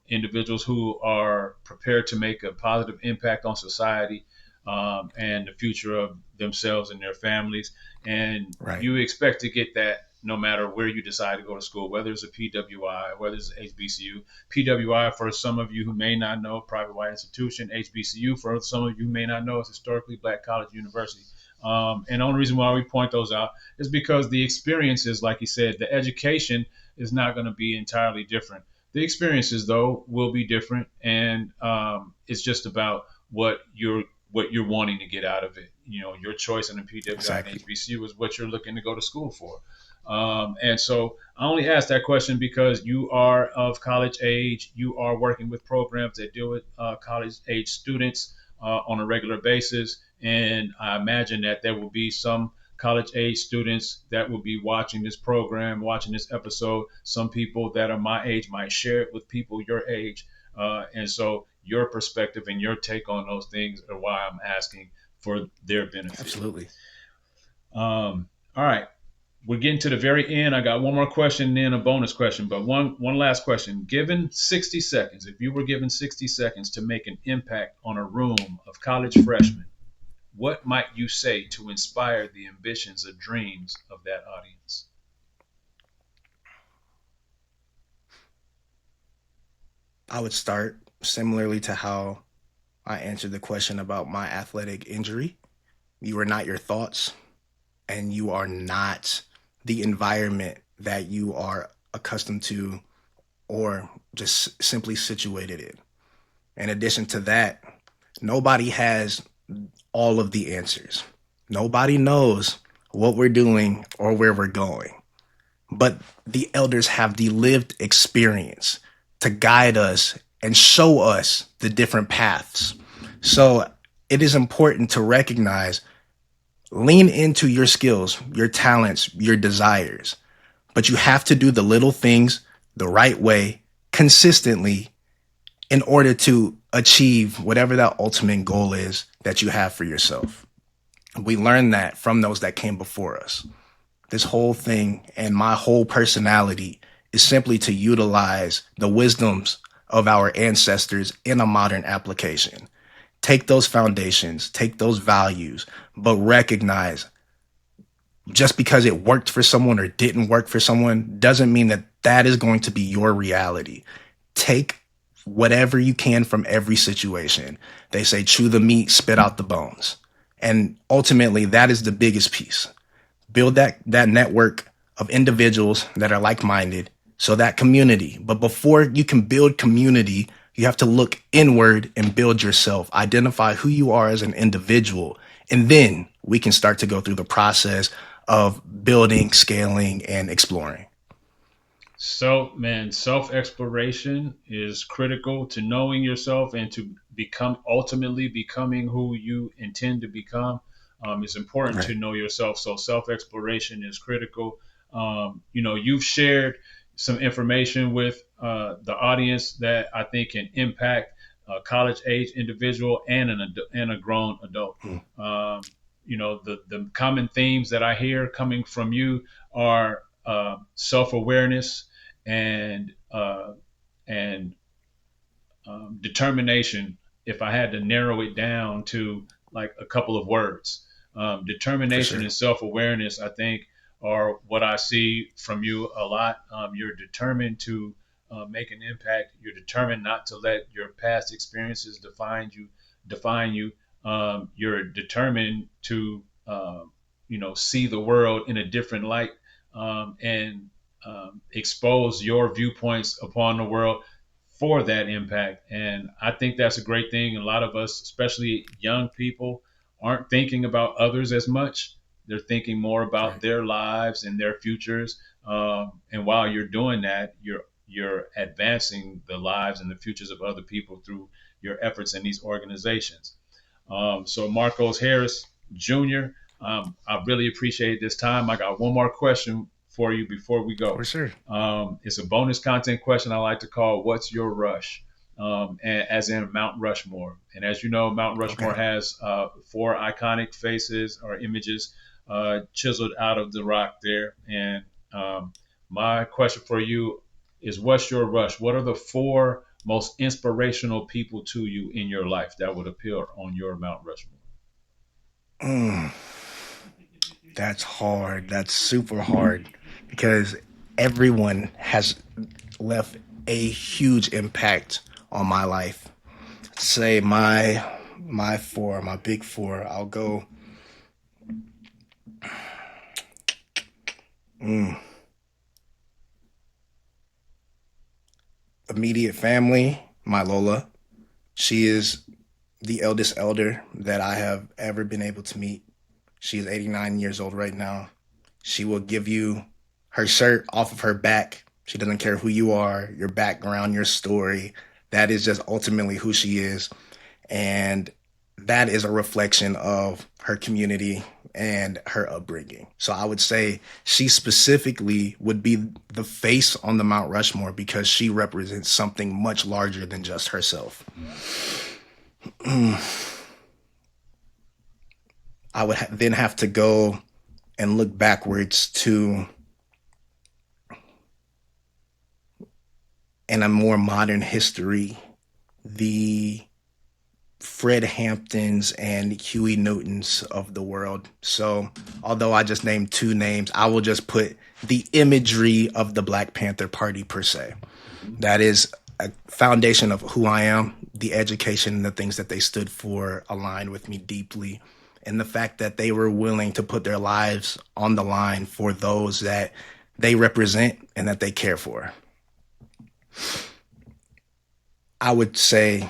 Speaker 3: Individuals who are prepared to make a positive impact on society and the future of themselves and their families. And
Speaker 2: Right.
Speaker 3: you expect to get that no matter where you decide to go to school, whether it's a PWI, whether it's an HBCU. PWI, for some of you who may not know, private white institution. HBCU, for some of you who may not know, is historically black college university. And the only reason why we point those out is because the experiences, like you said, the education is not going to be entirely different. The experiences, though, will be different, and it's just about what you're wanting to get out of it. Your choice in the PWI and
Speaker 2: Exactly.
Speaker 3: HBCU is what you're looking to go to school for. And so I only asked that question because you are of college age. You are working with programs that deal with college age students on a regular basis. And I imagine that there will be some college age students that will be watching this program, watching this episode. Some people that are my age might share it with people your age. And so your perspective and your take on those things are why I'm asking for their benefit.
Speaker 2: Absolutely.
Speaker 3: All right. We're getting to the very end. I got one more question and then a bonus question, but one last question. Given 60 seconds, if you were given 60 seconds to make an impact on a room of college freshmen, what might you say to inspire the ambitions or dreams of that audience?
Speaker 2: I would start similarly to how I answered the question about my athletic injury. You are not your thoughts, and you are not the environment that you are accustomed to or just simply situated in. In addition to that, nobody has all of the answers. Nobody knows what we're doing or where we're going. But the elders have the lived experience to guide us and show us the different paths. So it is important to recognize, lean into your skills, your talents, your desires, but you have to do the little things the right way, consistently, in order to achieve whatever that ultimate goal is that you have for yourself. We learned that from those that came before us. This whole thing and my whole personality is simply to utilize the wisdoms of our ancestors in a modern application. Take those foundations, take those values, but recognize just because it worked for someone or didn't work for someone doesn't mean that that is going to be your reality. Take whatever you can from every situation. They say chew the meat, spit out the bones. And ultimately, that is the biggest piece. Build that network of individuals that are like-minded, so that community. But before you can build community, you have to look inward and build yourself. Identify who you are as an individual. And then we can start to go through the process of building, scaling, and exploring.
Speaker 3: So, man, self exploration is critical to knowing yourself and to ultimately becoming who you intend to become. It's important
Speaker 2: Right.
Speaker 3: to know yourself. So, self exploration is critical. You've shared some information with the audience that I think can impact a college age individual and and a grown adult.
Speaker 2: Mm.
Speaker 3: The common themes that I hear coming from you are self awareness and determination. If I had to narrow it down to like a couple of words,
Speaker 2: For
Speaker 3: determination
Speaker 2: sure.
Speaker 3: and self awareness, I think, are what I see from you a lot. You're determined to make an impact. You're determined not to let your past experiences define you. You're determined to see the world in a different light and expose your viewpoints upon the world for that impact. And I think that's a great thing. A lot of us, especially young people, aren't thinking about others as much. They're thinking more about
Speaker 2: Right.
Speaker 3: their lives and their futures. And while you're doing that, you're advancing the lives and the futures of other people through your efforts in these organizations. So Marcos Harris Jr., I really appreciate this time. I got one more question for you before we go.
Speaker 2: For sure.
Speaker 3: It's a bonus content question I like to call "What's Your Rush?" As in Mount Rushmore. And as you know, Mount Rushmore
Speaker 2: Okay.
Speaker 3: has four iconic faces or images chiseled out of the rock there. And my question for you is, what's your rush? What are the four most inspirational people to you in your life that would appear on your Mount Rushmore?
Speaker 2: Mm, that's hard. That's super hard because everyone has left a huge impact on my life. Say my big four. I'll go. Mm, immediate family, my Lola. She is the eldest elder that I have ever been able to meet. She is 89 years old right now. She will give you her shirt off of her back. She doesn't care who you are, your background, your story. That is just ultimately who she is. And that is a reflection of her community and her upbringing. So I would say she specifically would be the face on the Mount Rushmore because she represents something much larger than just herself. I would then have to go and look backwards to in a more modern history, the Fred Hamptons and Huey Newtons of the world. So although I just named two names, I will just put the imagery of the Black Panther Party per se. That is a foundation of who I am. The education and the things that they stood for aligned with me deeply. And the fact that they were willing to put their lives on the line for those that they represent and that they care for. I would say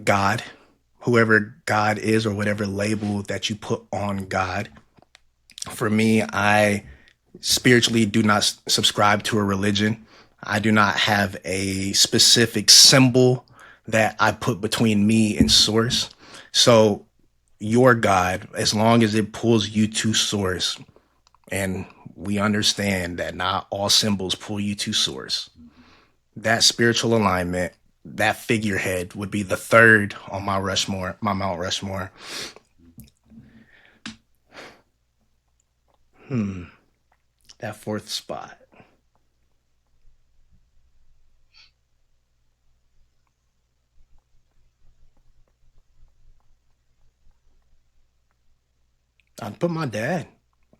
Speaker 2: God, whoever God is or whatever label that you put on God. For me, I spiritually do not subscribe to a religion. I do not have a specific symbol that I put between me and source. So your God, as long as it pulls you to source, and we understand that not all symbols pull you to source, that spiritual alignment, that figurehead would be the third on my Rushmore, my Mount Rushmore. That fourth spot. I'd put my dad.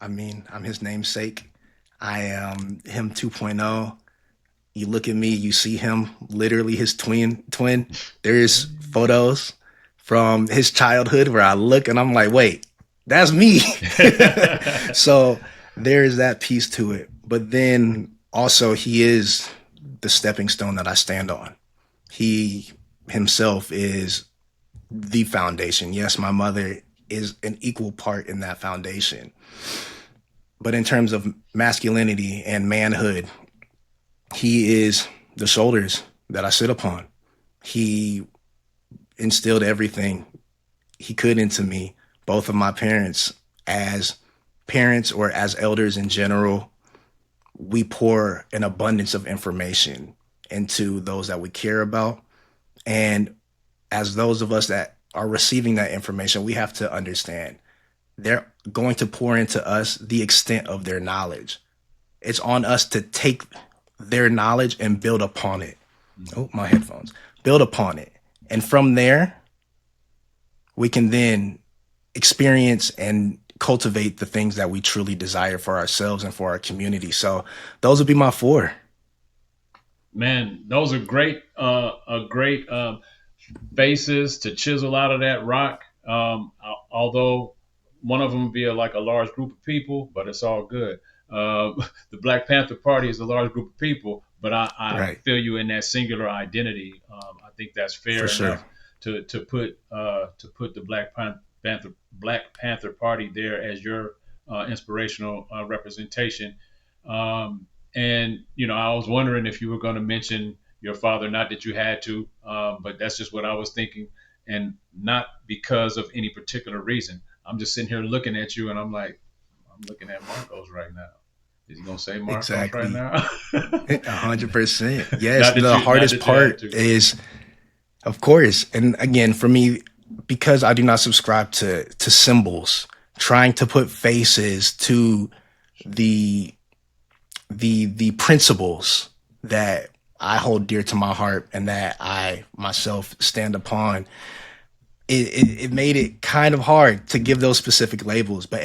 Speaker 2: I mean, I'm his namesake. I am him 2.0. You look at me, you see him, literally his twin. There's photos from his childhood where I look and I'm like, wait, that's me. So there's that piece to it. But then also he is the stepping stone that I stand on. He himself is the foundation. Yes, my mother is an equal part in that foundation. But in terms of masculinity and manhood, he is the shoulders that I sit upon. He instilled everything he could into me. Both of my parents, as parents or as elders in general, we pour an abundance of information into those that we care about. And as those of us that are receiving that information, we have to understand they're going to pour into us the extent of their knowledge. It's on us to take their knowledge and build upon it. Oh, my headphones. Build upon it. And from there, we can then experience and cultivate the things that we truly desire for ourselves and for our community. So those would be my four.
Speaker 3: Man, those are great, faces to chisel out of that rock. Although one of them would be like a large group of people, but it's all good. The Black Panther Party is a large group of people, but I
Speaker 2: Right.
Speaker 3: feel you in that singular identity. I think that's fair
Speaker 2: For
Speaker 3: enough
Speaker 2: sure.
Speaker 3: to put the Black Panther Party there as your inspirational representation. And I was wondering if you were going to mention your father. Not that you had to, but that's just what I was thinking, and not because of any particular reason. I'm just sitting here looking at you, and I'm like, I'm looking at Marcos right now. Is he gonna say Marcos
Speaker 2: Exactly.
Speaker 3: right now?
Speaker 2: 100%. Yes,
Speaker 3: The
Speaker 2: hardest part is, of course, and again, for me, because I do not subscribe to symbols, trying to put faces to the principles that I hold dear to my heart and that I myself stand upon, it made it kind of hard to give those specific labels. But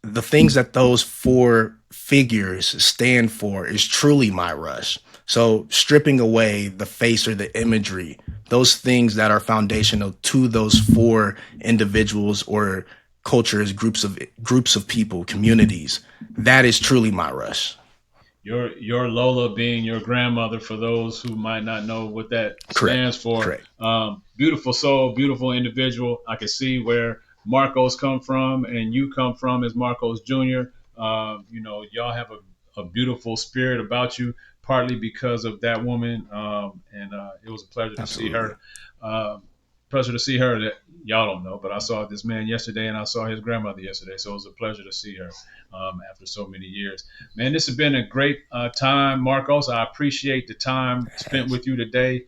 Speaker 2: the things that those four figures stand for is truly my rush. So stripping away the face or the imagery, those things that are foundational to those four individuals or cultures, groups of people, communities, that is truly my rush.
Speaker 3: your Lola being your grandmother, for those who might not know what that stands for.
Speaker 2: Correct.
Speaker 3: Beautiful soul, beautiful individual. I can see where Marcos come from and you come from as Marcos Jr. Y'all have a beautiful spirit about you, partly because of that woman. And it was a pleasure to see her. Pleasure to see her. That y'all don't know, but I saw this man yesterday and I saw his grandmother yesterday. So it was a pleasure to see her after so many years. Man, this has been a great time, Marcos. I appreciate the time spent with you today.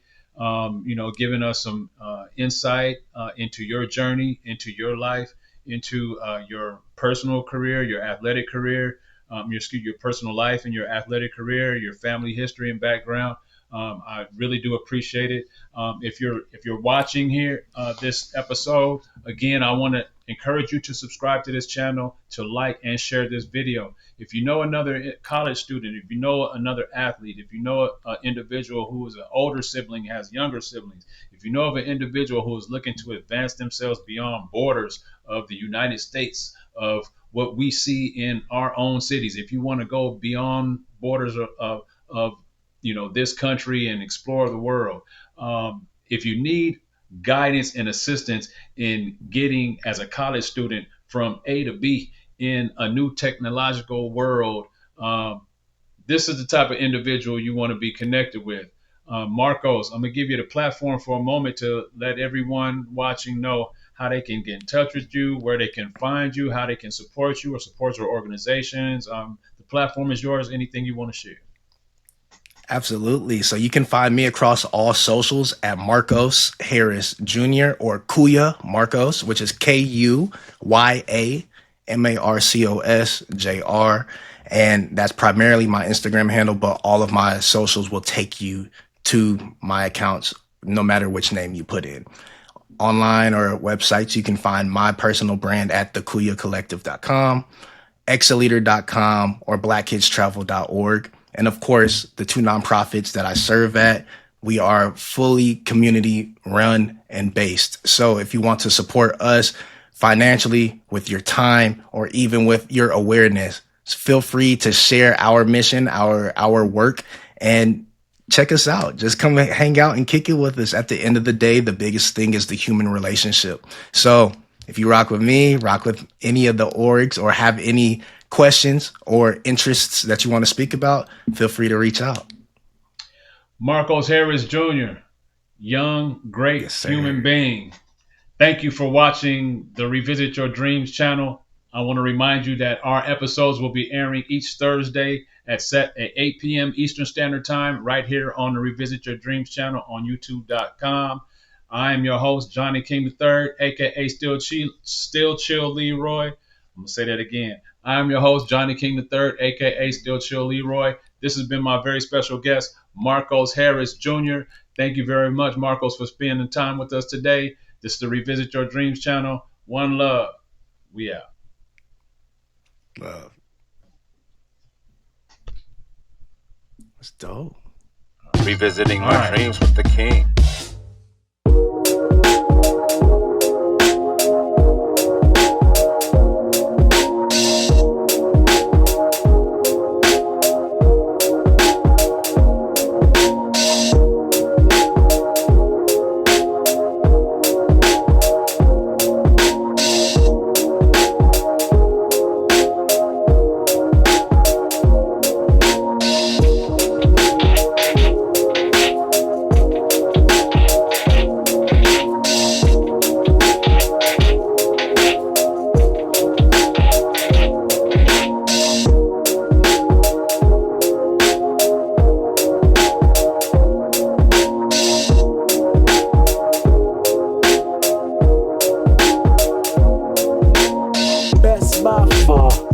Speaker 3: Giving us some insight into your journey, into your life, into your personal career, your athletic career, your personal life and your athletic career, your family history and background. I really do appreciate it. If you're watching here this episode, again, I want to encourage you to subscribe to this channel, to like and share this video. If you know another college student, if you know another athlete, if you know an individual who is an older sibling, has younger siblings, if you know of an individual who is looking to advance themselves beyond borders of the United States, of what we see in our own cities, if you want to go beyond borders of this country and explore the world, if you need guidance and assistance in getting as a college student from A to B in a new technological world, this is the type of individual you want to be connected with. Marcos, I'm gonna give you the platform for a moment to let everyone watching know how they can get in touch with you, where they can find you, how they can support you or support your organizations. The platform is yours. Anything you want to share.
Speaker 2: Absolutely. So you can find me across all socials at Marcos Harris Jr. or Kuya Marcos, which is KUYA MARCOS JR. And that's primarily my Instagram handle, but all of my socials will take you to my accounts, no matter which name you put in. Online or websites, you can find my personal brand at thekuyacollective.com, exaleader.com, or blackkidstravel.org. And of course, the two nonprofits that I serve at, we are fully community run and based. So if you want to support us financially, with your time, or even with your awareness, feel free to share our mission, our work, and check us out. Just come hang out and kick it with us. At the end of the day, the biggest thing is the human relationship. So if you rock with me, rock with any of the orgs, or have any questions or interests that you want to speak about, feel free to reach out.
Speaker 3: Marcos Harris Jr., young, great human being. Thank you for watching the Revisit Your Dreams channel. I want to remind you that our episodes will be airing each Thursday at 8 p.m. Eastern Standard Time, right here on the Revisit Your Dreams channel on YouTube.com. I am your host, Johnny King III, aka Still Chill Leroy. I'm gonna say that again. I am your host, Johnny King III, aka Still Chill Leroy. This has been my very special guest, Marcos Harris Jr. Thank you very much, Marcos, for spending time with us today. This is the Revisit Your Dreams channel. One love. We out.
Speaker 2: Love. That's dope.
Speaker 1: Revisiting my dreams with the king.
Speaker 4: Best by far.